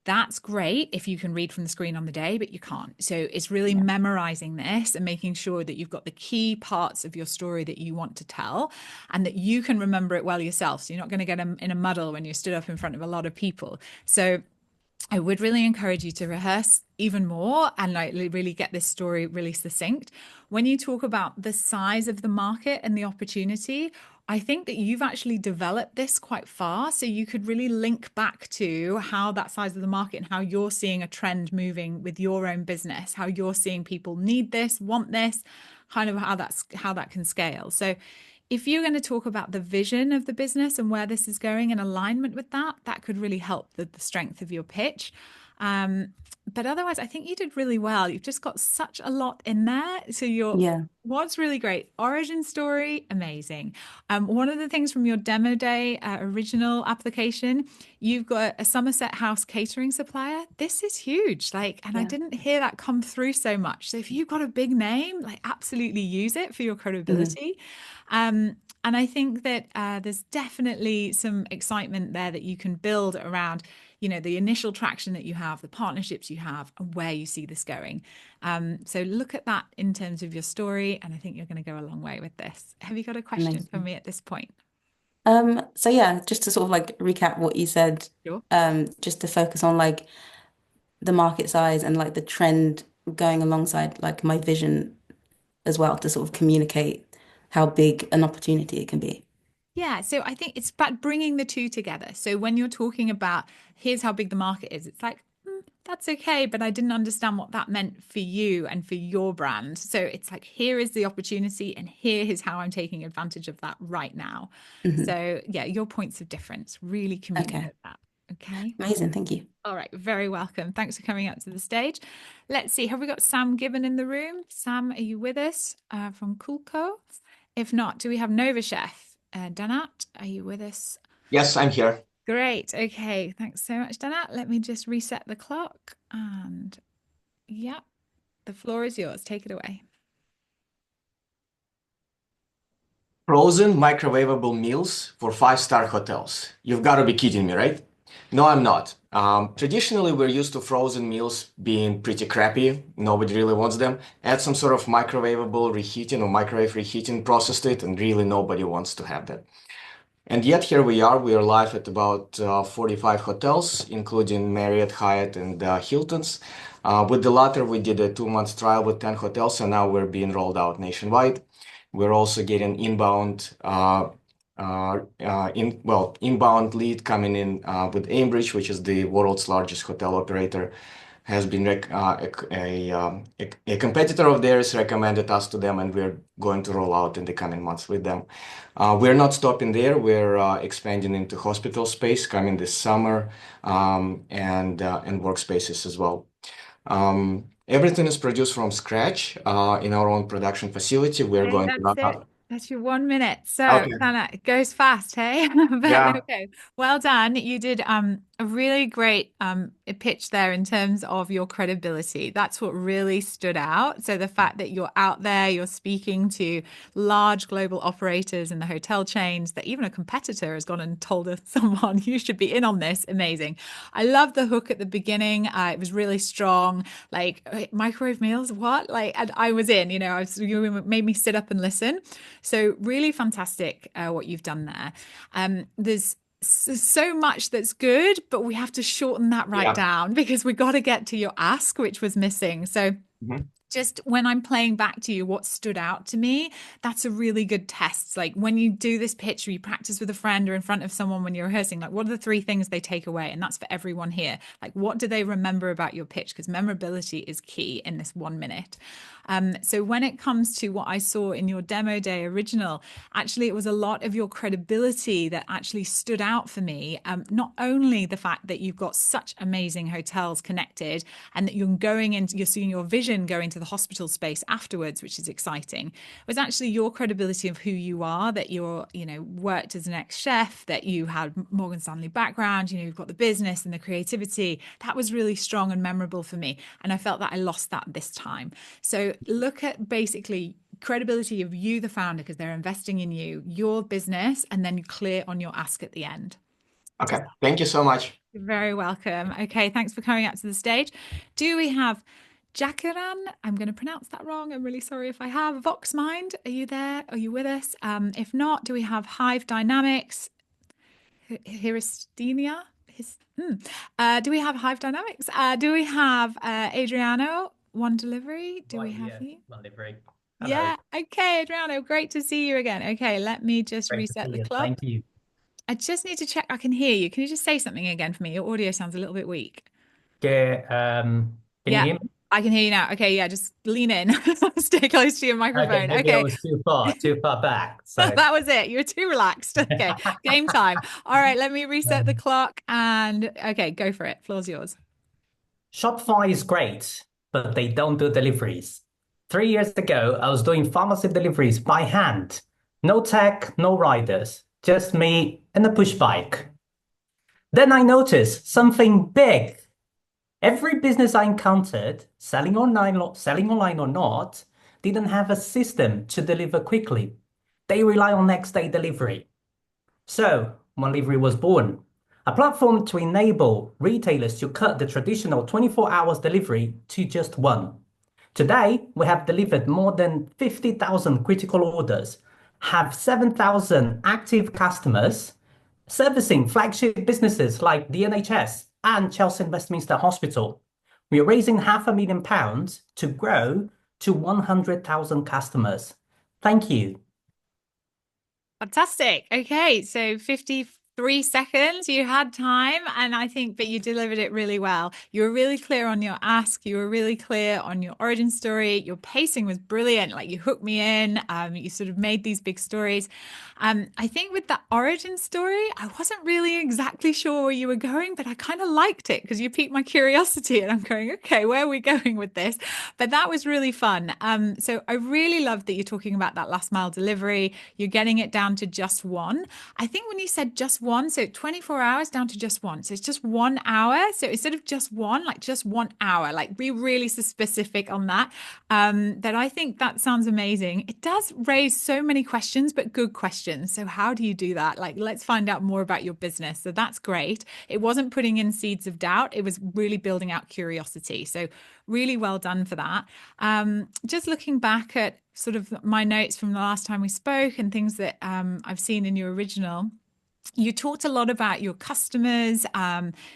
That's great if you can read from the screen on the day, but you can't. So it's really memorizing this and making sure that you've got the key parts of your story that you want to tell and that you can remember it well yourself. So you're not going to get in a muddle when you're stood up in front of a lot of people. So I would really encourage you to rehearse even more and like really get this story really succinct. When you talk about the size of the market and the opportunity, I think that you've actually developed this quite far. So you could really link back to how that size of the market and how you're seeing a trend moving with your own business, how you're seeing people need this, want this, kind of how that can scale. So if you're going to talk about the vision of the business and where this is going in alignment with that, that could really help the strength of your pitch. But otherwise, I think you did really well. You've just got such a lot in there. So what's really great, origin story, amazing. One of the things from your demo day original application, you've got a Somerset House catering supplier. This is huge. Like, and I didn't hear that come through so much. So if you've got a big name, like absolutely use it for your credibility. And I think that there's definitely some excitement there that you can build around, you know, the initial traction that you have, the partnerships you have, and where you see this going. So look at that in terms of your story, and I think you're going to go a long way with this. Have you got a question for me at this point? So yeah, just to sort of like recap what you said, Sure. just to focus on like the market size and like the trend going alongside like my vision as well to sort of communicate how big an opportunity it can be. Yeah, so I think it's about bringing the two together. So when you're talking about here's how big the market is, it's like, that's okay, but I didn't understand what that meant for you and for your brand. So it's like, here is the opportunity, and here is how I'm taking advantage of that right now. So yeah, your points of difference, really communicate that. Okay. Amazing. Thank you. All right. Very welcome. Thanks for coming up to the stage. Let's see. Have we got Sam Gibbon in the room? Sam, are you with us from Coolco? If not, do we have Nova Chef? Danat, are you with us? Yes, I'm here. Great. Okay. Thanks so much, Danat. Let me just reset the clock. And yeah, the floor is yours. Take it away. Frozen microwavable meals for 5-star hotels. You've got to be kidding me, right? No, I'm not. Traditionally, we're used to frozen meals being pretty crappy. Nobody really wants them. Add some sort of microwavable reheating or microwave reheating process to it, and really nobody wants to have that. And yet here we are. We are live at about 45 hotels, including Marriott, Hyatt, and Hilton's. With the latter, we did a 2-month trial with 10 hotels, and now we're being rolled out nationwide. We're also getting inbound lead coming in with Aimbridge, which is the world's largest hotel operator, has been a competitor of theirs, recommended us to them, and we're going to roll out in the coming months with them. We're not stopping there. We're expanding into hospital space coming this summer, and workspaces as well. Everything is produced from scratch in our own production facility. We're going to That's it. That's your 1 minute. So Okay. it goes fast, hey? But Yeah. okay. Well done. You did a really great pitch there in terms of your credibility. That's what really stood out. So the fact that you're out there, you're speaking to large global operators in the hotel chains, that even a competitor has gone and told someone you should be in on this. Amazing. I love the hook at the beginning. It was really strong. Like, microwave meals, what? Like, and I was in, you know, you made me sit up and listen. So really fantastic what you've done there. There's so much that's good, but we have to shorten that down because we got to get to your ask, which was missing. So just when I'm playing back to you what stood out to me, that's a really good test. Like when you do this pitch or you practice with a friend or in front of someone when you're rehearsing, like what are the 3 things they take away? And that's for everyone here. Like what do they remember about your pitch? Because memorability is key in this 1 minute. So when it comes to what I saw in your demo day original, actually, it was a lot of your credibility that actually stood out for me. Not only the fact that you've got such amazing hotels connected and that you're seeing your vision going to the hospital space afterwards, which is exciting, was actually your credibility of who you are, that you're, you know, worked as an ex-chef, that you had Morgan Stanley background, you know, you've got the business and the creativity. That was really strong and memorable for me. And I felt that I lost that this time. So look at basically credibility of you, the founder, because they're investing in you, your business, and then clear on your ask at the end. Okay. Thank you so much. You're very welcome. Okay. Thanks for coming out to the stage. Do we have Jackaran? I'm going to pronounce that wrong. I'm really sorry if I have. Voxmind, are you there? Are you with us? If not, do we have Hive Dynamics? Hierastenia? Do we have Hive Dynamics? Do we have Adriano? One Delivery? Do we have you? One Delivery. Yeah. Okay, Adriano, great to see you again. Okay, let me just Great to reset see the you. clock. Thank you. I just need to check I can hear you. Can you just say something again for me? Your audio sounds a little bit weak. Okay, can you Yeah, hear me? I can hear you now. Okay, yeah, just lean in. Stay close to your Okay, microphone. maybe I Okay. was too far back. So That was it. You were too relaxed. Okay, game time. All right, let me reset the clock and okay, go for it. Floor's yours. Shopify is great, but they don't do deliveries. 3 years ago, I was doing pharmacy deliveries by hand. No tech, no riders, just me and a push bike. Then I noticed something big. Every business I encountered, selling online or not, didn't have a system to deliver quickly. They rely on next day delivery. So, Monlivery was born, a platform to enable retailers to cut the traditional 24 hours delivery to just one. Today, we have delivered more than 50,000 critical orders, have 7,000 active customers, servicing flagship businesses like the NHS and Chelsea and Westminster Hospital. We are raising £500,000 to grow to 100,000 customers. Thank you. Fantastic. Okay, so 53 seconds. You had time, and I think that you delivered it really well. You were really clear on your ask. You were really clear on your origin story. Your pacing was brilliant. Like you hooked me in. You sort of made these big stories. I think with the origin story, I wasn't really exactly sure where you were going, but I kind of liked it because you piqued my curiosity, and I'm going, okay, where are we going with this? But that was really fun. So I really love that you're talking about that last mile delivery. You're getting it down to just one. I think when you said just one, so 24 hours down to just one. So it's just 1 hour. So instead of just one, like just 1 hour, like be really specific on that. That I think that sounds amazing. It does raise so many questions, but good questions. So how do you do that? Like, let's find out more about your business. So that's great. It wasn't putting in seeds of doubt. It was really building out curiosity. So really well done for that. Just looking back at sort of my notes from the last time we spoke and things that I've seen in your original. You talked a lot about your customers.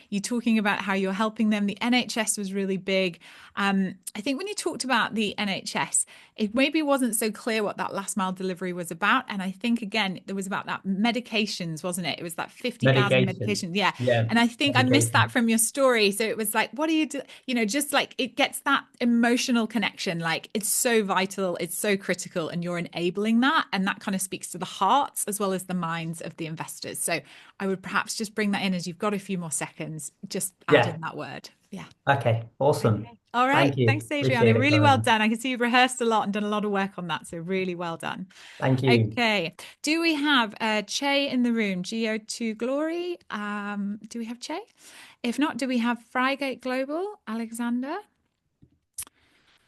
You're talking about how you're helping them. The NHS was really big. I think when you talked about the NHS, it maybe wasn't so clear what that last mile delivery was about. And I think, again, it was about that medications, wasn't it? It was that 50,000 medications. Yeah. Yeah. And I think I missed that from your story. So it was like, what do you do? You know, just like it gets that emotional connection. Like it's so vital. It's so critical. And you're enabling that. And that kind of speaks to the hearts as well as the minds of the investors. So I would perhaps just bring that in as you've got a few more seconds. Just add in that word. Yeah. Okay. Awesome. Okay. All right. Thank you. Thanks, Adriana. Really well done. I can see you've rehearsed a lot and done a lot of work on that. So really well done. Thank you. Okay. Do we have Che in the room? Geo2 Glory. Do we have Che? If not, do we have Frygate Global, Alexander?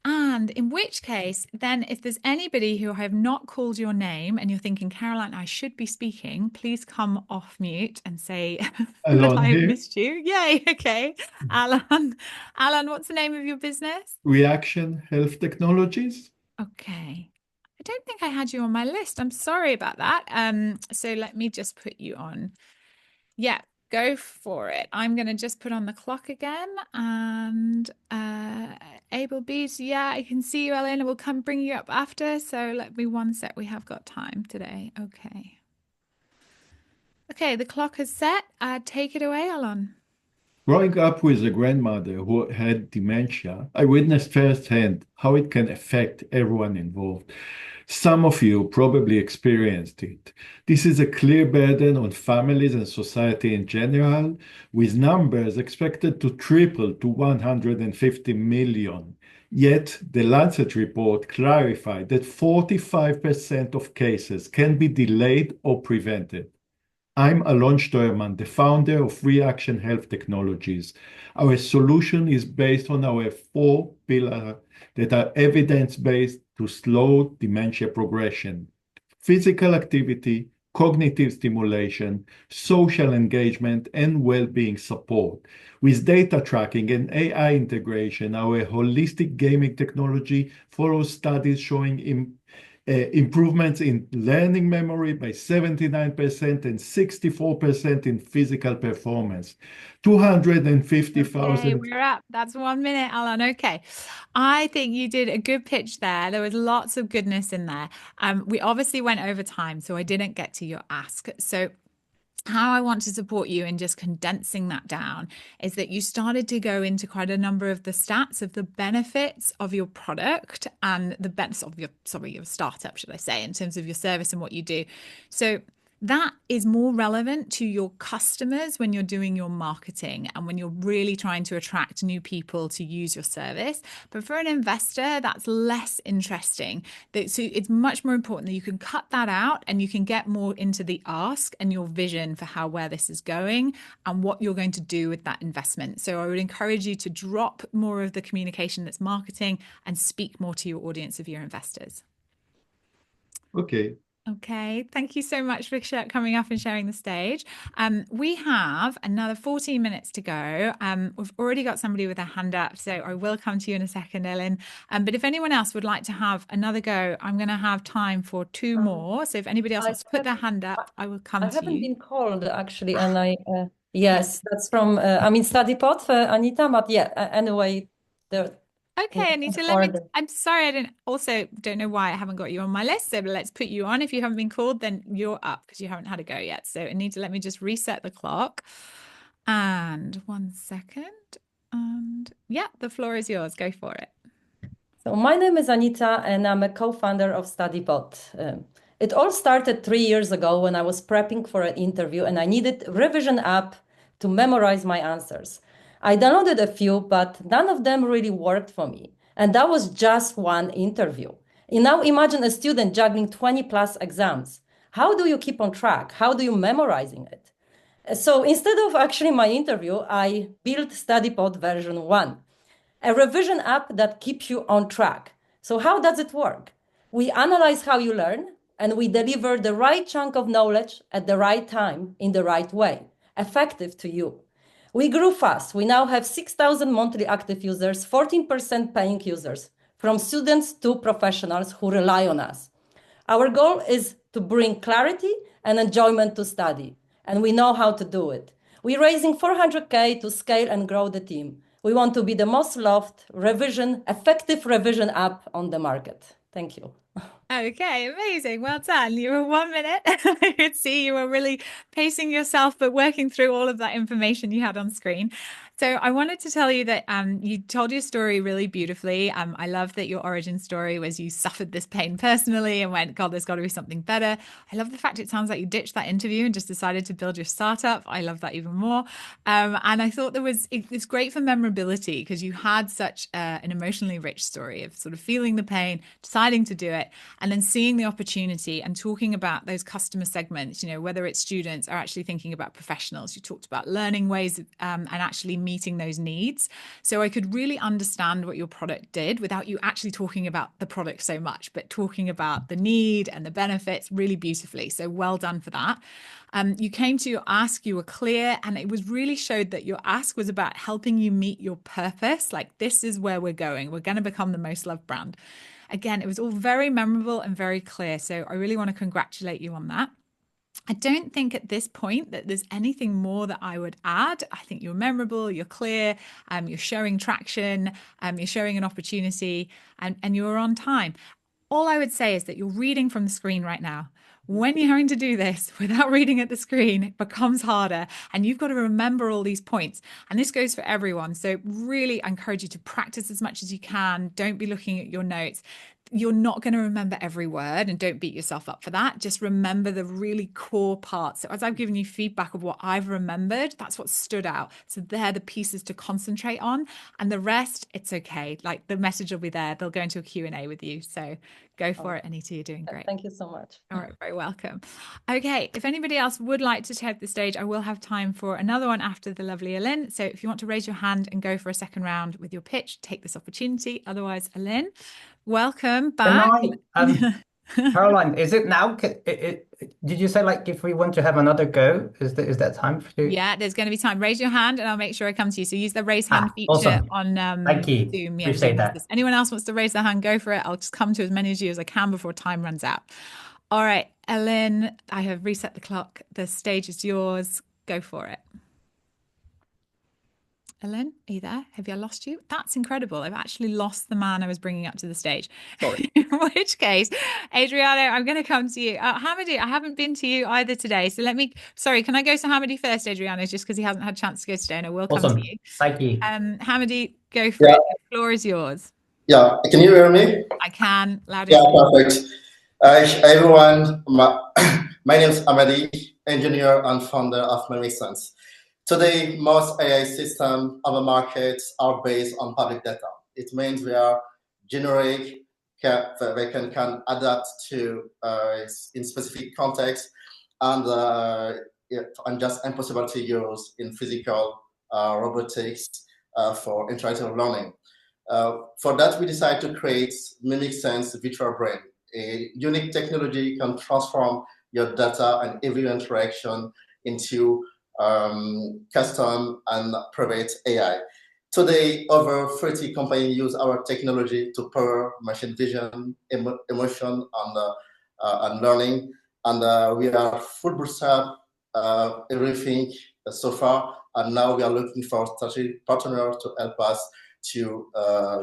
And in which case, then if there's anybody who I have not called your name and you're thinking, Caroline, I should be speaking, please come off mute and say that I have missed you. Yay. Okay. Alan, what's the name of your business? Reaction Health Technologies. Okay. I don't think I had you on my list. I'm sorry about that. So let me just put you on. Yeah. Go for it. I'm going to just put on the clock again and Abel Beats. Yeah, I can see you, Elena. We'll come bring you up after. So let me one sec. We have got time today. Okay. Okay, the clock is set. Take it away, Alan. Growing up with a grandmother who had dementia, I witnessed firsthand how it can affect everyone involved. Some of you probably experienced it. This is a clear burden on families and society in general, with numbers expected to triple to 150 million. Yet, the Lancet report clarified that 45% of cases can be delayed or prevented. I'm Alon Steuermann, the founder of Reaction Health Technologies. Our solution is based on our 4 pillars that are evidence-based to slow dementia progression: physical activity, cognitive stimulation, social engagement, and well-being support. With data tracking and AI integration, our holistic gaming technology follows studies showing improvements in learning memory by 79% and 64% in physical performance. 250,000. Okay, we're up. That's 1 minute, Alan. Okay. I think you did a good pitch there. There was lots of goodness in there. We obviously went over time, so I didn't get to your ask. So how I want to support you in just condensing that down is that you started to go into quite a number of the stats of the benefits of your product and the benefits of your startup, should I say, in terms of your service and what you do. So that is more relevant to your customers when you're doing your marketing and when you're really trying to attract new people to use your service. But for an investor, that's less interesting. So it's much more important that you can cut that out and you can get more into the ask and your vision for where this is going and what you're going to do with that investment. So I would encourage you to drop more of the communication that's marketing and speak more to your audience of your investors. Okay. Okay, thank you so much for coming up and sharing the stage. We have another 14 minutes to go. We've already got somebody with a hand up, so I will come to you in a second, Ellen. But if anyone else would like to have another go, I'm going to have time for two more. So if anybody else wants to put their hand up, I will come to you. I haven't been called actually, and yes, that's from StudyPod, Anita. But yeah, anyway, Okay, Anita, I'm sorry, don't know why I haven't got you on my list, so let's put you on. If you haven't been called, then you're up because you haven't had a go yet. So Anita, let me just reset the clock. And 1 second. And yeah, the floor is yours. Go for it. So my name is Anita and I'm a co-founder of StudyPod. It all started 3 years ago when I was prepping for an interview and I needed a revision app to memorize my answers. I downloaded a few, but none of them really worked for me. And that was just one interview. And now imagine a student juggling 20 plus exams. How do you keep on track? How do you memorizing it? So instead of actually my interview, I built StudyPod version 1, a revision app that keeps you on track. So how does it work? We analyze how you learn and we deliver the right chunk of knowledge at the right time in the right way, effective to you. We grew fast. We now have 6,000 monthly active users, 14% paying users, from students to professionals who rely on us. Our goal is to bring clarity and enjoyment to study, and we know how to do it. We're raising 400K to scale and grow the team. We want to be the most loved effective revision app on the market. Thank you. Okay, amazing. Well done. You were 1 minute. I could see you were really pacing yourself, but working through all of that information you had on screen. So I wanted to tell you that you told your story really beautifully. I love that your origin story was you suffered this pain personally and went, God, there's got to be something better. I love the fact it sounds like you ditched that interview and just decided to build your startup. I love that even more. And I thought it's great for memorability because you had such an emotionally rich story of sort of feeling the pain, deciding to do it, and then seeing the opportunity and talking about those customer segments, whether it's students or actually thinking about professionals. You talked about learning ways and actually meeting those needs. So I could really understand what your product did without you actually talking about the product so much, but talking about the need and the benefits really beautifully. So well done for that. You came to your ask, you were clear, and it was really showed that your ask was about helping you meet your purpose. Like, this is where we're going. We're going to become the most loved brand. Again, it was all very memorable and very clear. So I really want to congratulate you on that. I don't think at this point that there's anything more that I would add. I think you're memorable, you're clear, you're showing traction, you're showing an opportunity, and you're on time. All I would say is that you're reading from the screen right now. When you're having to do this without reading at the screen, it becomes harder and you've got to remember all these points. And this goes for everyone. So really, I encourage you to practice as much as you can. Don't be looking at your notes. You're not going to remember every word, and don't beat yourself up for that. Just remember the really core parts. So as I've given you feedback of what I've remembered, that's what stood out. So they're the pieces to concentrate on, and the rest, it's okay. Like, the message will be there. They'll go into a Q&A with you. So go for it, Anita. You're doing great. Thank you so much. All right, very welcome. Okay, if anybody else would like to take the stage, I will have time for another one after the lovely Ellen. So if you want to raise your hand and go for a second round with your pitch, take this opportunity. Otherwise, Ellen, welcome back. Caroline, is it now? Did you say like if we want to have another go, is that time for you? Yeah, there's going to be time. Raise your hand and I'll make sure I come to you. So use the raise hand feature Awesome. on Thank you. Zoom. Yeah, Appreciate Zoom has that. this. Anyone else wants to raise their hand, go for it. I'll just come to as many of you as I can before time runs out. All right, Ellen, I have reset the clock. The stage is yours. Go for it. Ellen, are you there? Have I lost you? That's incredible. I've actually lost the man I was bringing up to the stage. Sorry. In which case, Adriano, I'm going to come to you. Hamidi, I haven't been to you either today. So sorry, can I go to Hamidi first, Adriano, just because he hasn't had a chance to go today, and I will come Awesome. to you. Thank you. Hamidi, go for it. The floor is yours. Yeah, can you hear me? I can, loud and Yeah, clear. perfect. Hi, everyone. My name is Amadi, engineer and founder of Make Sense. Today, most AI systems on the market are based on public data. It means they are generic, they can adapt to in specific context, and just impossible to use in physical robotics for interactive learning. For that, we decided to create Mimic Sense Virtual Brain. A unique technology can transform your data and every interaction into custom and private AI. Today, over 30 companies use our technology to power machine vision, emotion, and learning. And we are full bootstrap everything so far. And now we are looking for strategic partners to help us to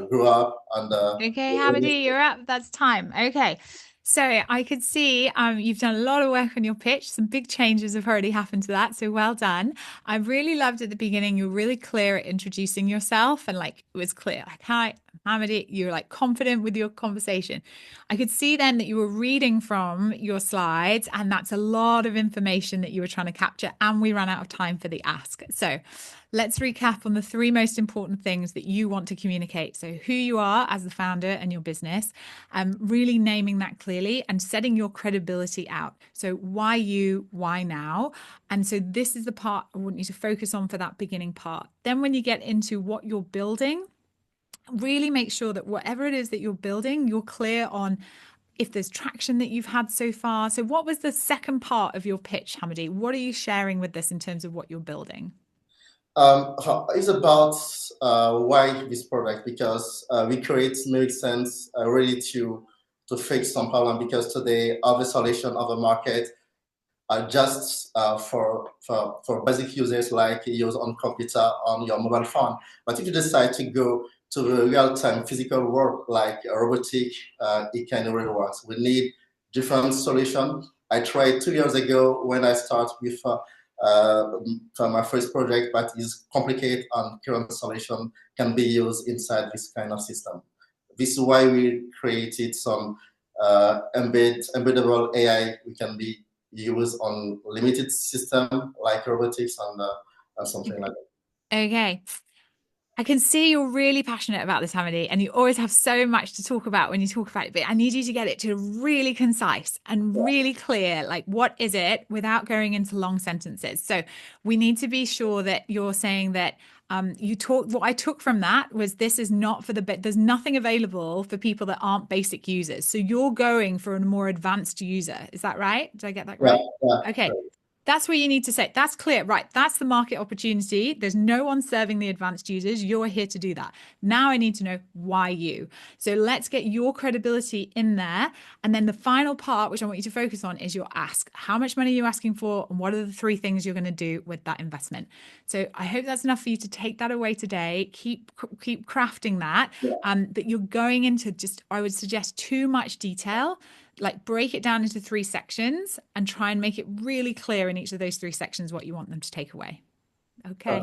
grow up. Okay, Hamidi, you're up. That's time. Okay. So I could see you've done a lot of work on your pitch. Some big changes have already happened to that. So well done. I really loved at the beginning, you were really clear at introducing yourself and like it was clear, like, hi, I'm Hamidi. You're like confident with your conversation. I could see then that you were reading from your slides and that's a lot of information that you were trying to capture. And we ran out of time for the ask. So let's recap on the three most important things that you want to communicate. So who you are as the founder and your business, really naming that clearly and setting your credibility out. So why you, why now? And so this is the part I want you to focus on for that beginning part. Then when you get into what you're building, really make sure that whatever it is that you're building, you're clear on if there's traction that you've had so far. So what was the second part of your pitch, Hamidi? What are you sharing with this in terms of what you're building? It's about why this product, because we create Make Sense ready to fix some problem, because today other solution of the market are just for basic users like use on computer on your mobile phone. But if you decide to go to the real-time physical world like robotic, it can really work. We need different solution. I tried 2 years ago when I started with for my first project, but it's complicated and current solution can be used inside this kind of system. This is why we created some embeddable AI. We can be used on limited system like robotics and something like that. Okay. I can see you're really passionate about this, Hamidi, and you always have so much to talk about when you talk about it, but I need you to get it to really concise and really clear, like what is it without going into long sentences. So we need to be sure that you're saying that what I took from that was this is not for there's nothing available for people that aren't basic users. So you're going for a more advanced user. Is that right? Did I get that right? Yeah, okay. Right. That's what you need to say. That's clear, right? That's the market opportunity. There's no one serving the advanced users. You're here to do that. Now I need to know why you. So let's get your credibility in there. And then the final part, which I want you to focus on, is your ask. How much money are you asking for? And what are the three things you're going to do with that investment? So I hope that's enough for you to take that away today. Keep crafting that. That you're going into just, I would suggest, too much detail. Like break it down into 3 sections and try and make it really clear in each of those 3 sections what you want them to take away. Okay.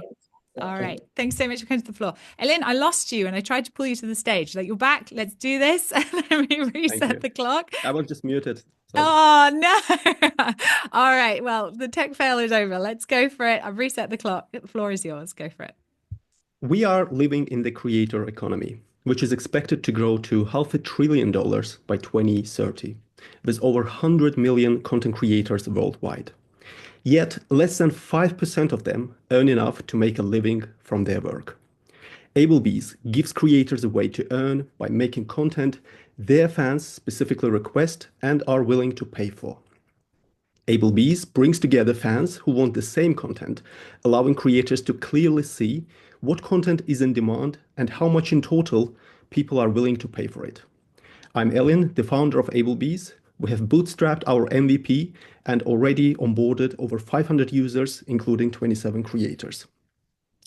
All right. Thanks so much for coming to the floor. Ellen, I lost you and I tried to pull you to the stage. Like, you're back. Let's do this. And then we reset the clock. I was just muted. So. Oh, no. All right. Well, the tech fail is over. Let's go for it. I've reset the clock. The floor is yours. Go for it. We are living in the creator economy, which is expected to grow to $500 billion by 2030. With over 100 million content creators worldwide. Yet, less than 5% of them earn enough to make a living from their work. Ablebees gives creators a way to earn by making content their fans specifically request and are willing to pay for. Ablebees brings together fans who want the same content, allowing creators to clearly see what content is in demand and how much in total people are willing to pay for it. I'm Elin, the founder of Ablebees. We have bootstrapped our MVP and already onboarded over 500 users, including 27 creators.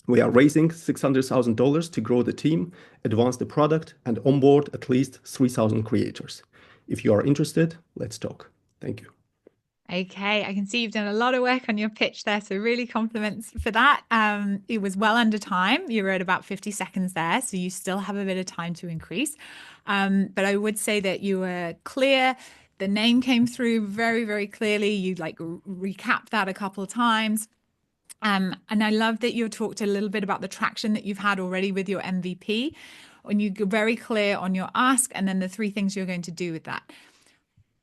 We are raising $600,000 to grow the team, advance the product, and onboard at least 3,000 creators. If you are interested, let's talk. Thank you. Okay, I can see you've done a lot of work on your pitch there, so really compliments for that. It was well under time. You were at about 50 seconds there, so you still have a bit of time to increase. But I would say that you were clear. The name came through very, very clearly. You recapped that a couple of times. And I love that you talked a little bit about the traction that you've had already with your MVP. When you're very clear on your ask and then the 3 things you're going to do with that.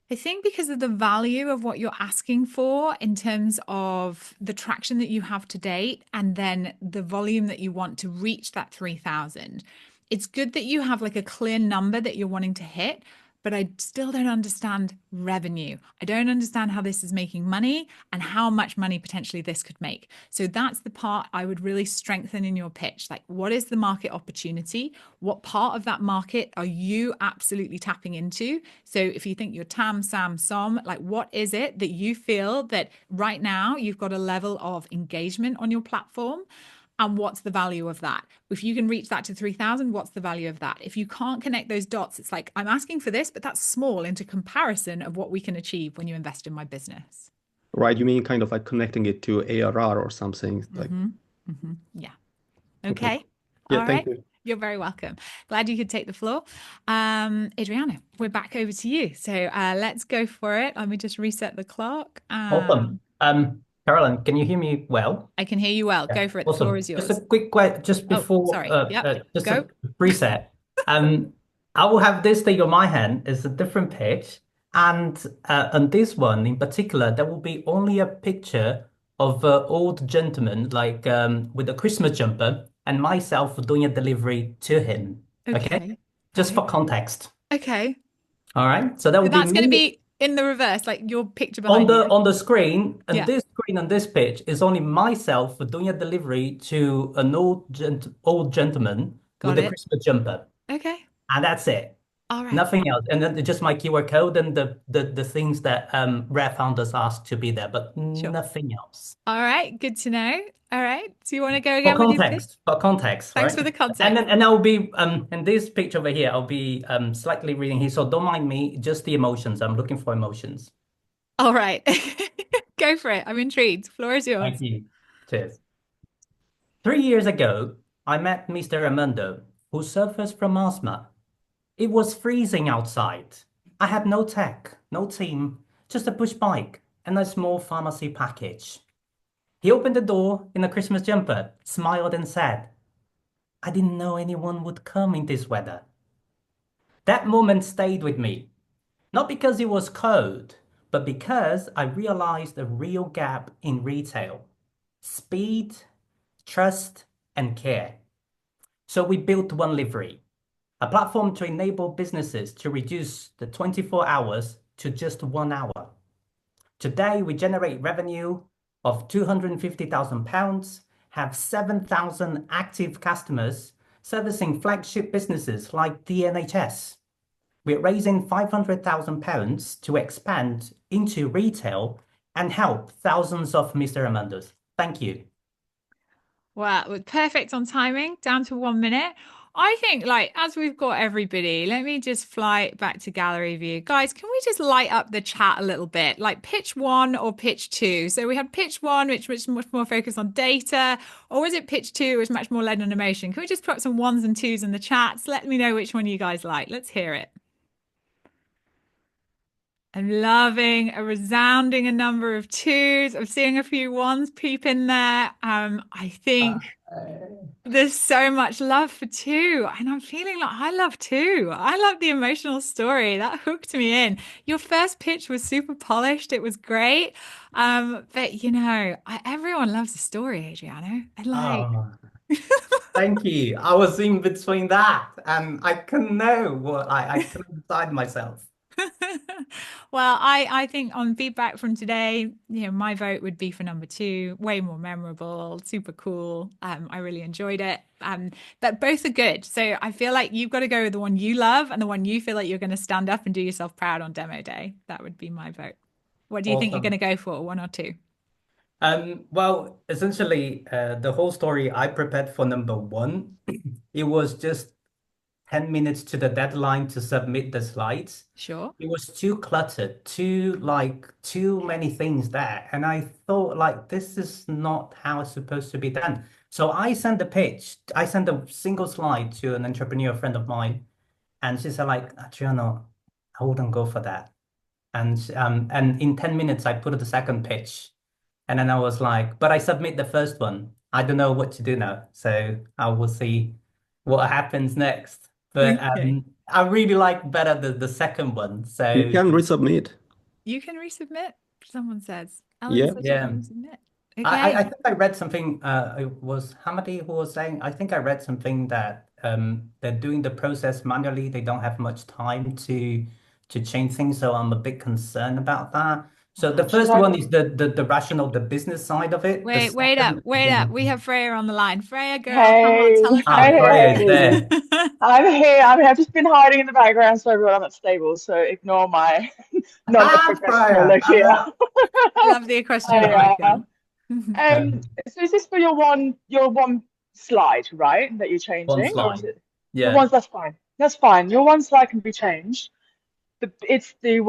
I think because of the value of what you're asking for in terms of the traction that you have to date and then the volume that you want to reach that 3,000, it's good that you have a clear number that you're wanting to hit. But I still don't understand revenue. I don't understand how this is making money and how much money potentially this could make. So that's the part I would really strengthen in your pitch. What is the market opportunity? What part of that market are you absolutely tapping into? So if you think you're Tam, Sam, Som, what is it that you feel that right now you've got a level of engagement on your platform? And what's the value of that? If you can reach that to 3,000, what's the value of that? If you can't connect those dots, it's I'm asking for this, but that's small into comparison of what we can achieve when you invest in my business. Right. You mean kind of connecting it to ARR or something Yeah. Okay. Yeah, all thank right. you. You're very welcome. Glad you could take the floor. Adriano, we're back over to you. So let's go for it. Let me just reset the clock. Awesome. Caroline, can you hear me well? I can hear you well. Go for it. The Awesome. floor is yours. Just a quick question, just before, sorry. Yep. just Go. a reset. I will have this thing on my hand. It's a different pitch. And on this one in particular, there will be only a picture of an old gentleman, with a Christmas jumper, and myself doing a delivery to him. Okay? Just for context. Okay. All right. So that will be That's going to me be in the reverse, your picture behind you. on the screen, and Yeah. this screen on this pitch is only myself doing a delivery to an old gentleman Got with a it. Christmas jumper, Okay. and that's it. All right. Nothing else, and then just my QR code and the things that Rare Founders asked to be there, but Sure. nothing else. All right. Good to know. All right. So you want to go For again with your pitch? context, for context, Thanks right? for the context. And I'll be in this picture over here, I'll be slightly reading here, so don't mind me, just the emotions. I'm looking for emotions. All right. Go for it. I'm intrigued. Floor is yours. Thank you. Cheers. 3 years ago, I met Mr. Armando, who suffers from asthma. It was freezing outside. I had no tech, no team, just a push bike and a small pharmacy package. He opened the door in a Christmas jumper, smiled and said, "I didn't know anyone would come in this weather." That moment stayed with me, not because it was cold, but because I realized a real gap in retail: speed, trust, and care. So we built One Livery, a platform to enable businesses to reduce the 24 hours to just 1 hour. Today, we generate revenue of £250,000, have 7,000 active customers, servicing flagship businesses like the NHS. We're raising £500,000 to expand into retail and help thousands of Mr. Amandos. Thank you. Wow, it was perfect on timing, down to 1 minute. I think, as we've got everybody, let me just fly back to gallery view. Guys, can we just light up the chat a little bit? Pitch 1 or pitch 2? So we had pitch 1, which was much more focused on data, or was it pitch 2, which was much more led on emotion? Can we just put some 1s and 2s in the chats? Let me know which one you guys like. Let's hear it. I'm loving a resounding number of 2s. I'm seeing a few 1s peep in there. I think there's so much love for 2, and I'm feeling like I love 2. I love the emotional story that hooked me in. Your first pitch was super polished. It was great. But everyone loves a story, Adriano. Thank you. I was in between that, and I couldn't know what I couldn't decide myself. Well, I think on feedback from today, my vote would be for number 2. Way more memorable, super cool. I really enjoyed it. But both are good. So I feel like you've got to go with the one you love and the one you feel like you're going to stand up and do yourself proud on demo day. That would be my vote. What do you think you're going to go for, 1 or 2? Well, essentially, the whole story I prepared for number 1. It was just 10 minutes to the deadline to submit the slides. Sure. It was too cluttered, too many things there. And I thought this is not how it's supposed to be done. So I sent a single slide to an entrepreneur friend of mine, and she said Adriano, I wouldn't go for that. And in 10 minutes I put the second pitch. And then I was like, but I submit the first one. I don't know what to do now. So I will see what happens next. But Okay. I really like better the second one. So You can resubmit. You can resubmit, someone says. Ellen Yeah. says you can resubmit. Okay. I think I read something, it was Hamadi who was saying, I think I read something that they're doing the process manually. They don't have much time to change things. So I'm a bit concerned about that. So the first one is the rational, the business side of it. The Wait up. second- We have Freya on the line. Freya, girl, Hey, come on, tell us how hey, Freya is hey. there. I'm here. I've just been hiding in the background so everyone I'm at stable, so ignore my non-professional Freya, look here. I love the equestrian icon. So is this for your one slide, right? That you're changing? One slide. Or is it Yeah. that's fine. That's fine. Your one slide can be changed. It's the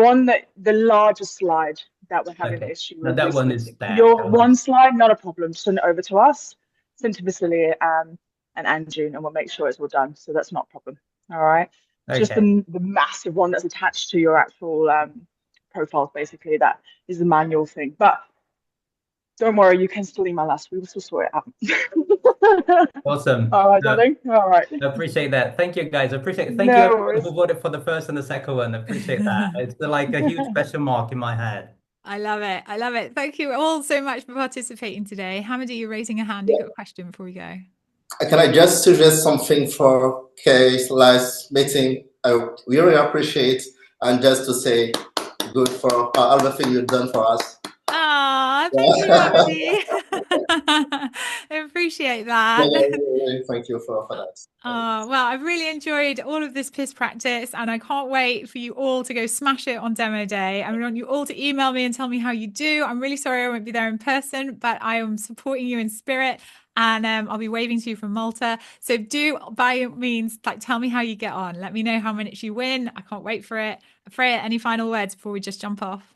largest slide that we're having an issue No, with. that one is there. Your one slide, not a problem. Send it over to us. Send it to Vasily and Anjun, and we'll make sure it's all done. So that's not a problem. All right. Just the massive one that's attached to your actual profiles, basically. That is the manual thing. But don't worry, you can still email us. We will still sort it out. Awesome. All right, darling. All right. I appreciate that. Thank you, guys. Appreciate it. Thank No you, everyone worries. who voted for the first and the second one. I appreciate that. It's like a huge question mark in my head. I love it. I love it. Thank you all so much for participating today. Hamadi, you're raising a hand. You've got a question before we go. Can I just suggest something for Kay's last meeting? I really appreciate, and just to say good for all the things you've done for us. Ah, thank you, Hamadi. I appreciate that. Thank you for that. Well, I've really enjoyed all of this PIS practice, and I can't wait for you all to go smash it on demo day. I want you all to email me and tell me how you do. I'm really sorry I won't be there in person, but I am supporting you in spirit, and I'll be waving to you from Malta. So do, by all means, tell me how you get on. Let me know how minutes you win. I can't wait for it. Freya, any final words before we just jump off?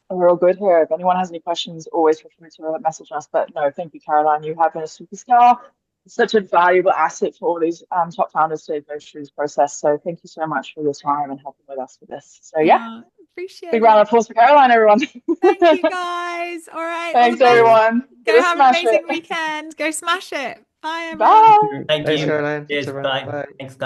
We're all good here. If anyone has any questions, always feel free to message us. But no, thank you, Caroline. You have been a superstar. Such a valuable asset for all these top founders to go through this process. So thank you so much for your time and helping with us with this. So yeah, appreciate big round of applause for Caroline, everyone. Thank you, guys. All right. Thanks, everyone. Go have an amazing weekend. Go smash it. Bye, everyone. Bye. Thank Thanks, you. Caroline. Cheers. Thanks, everyone. Bye. Bye. Thanks, guys.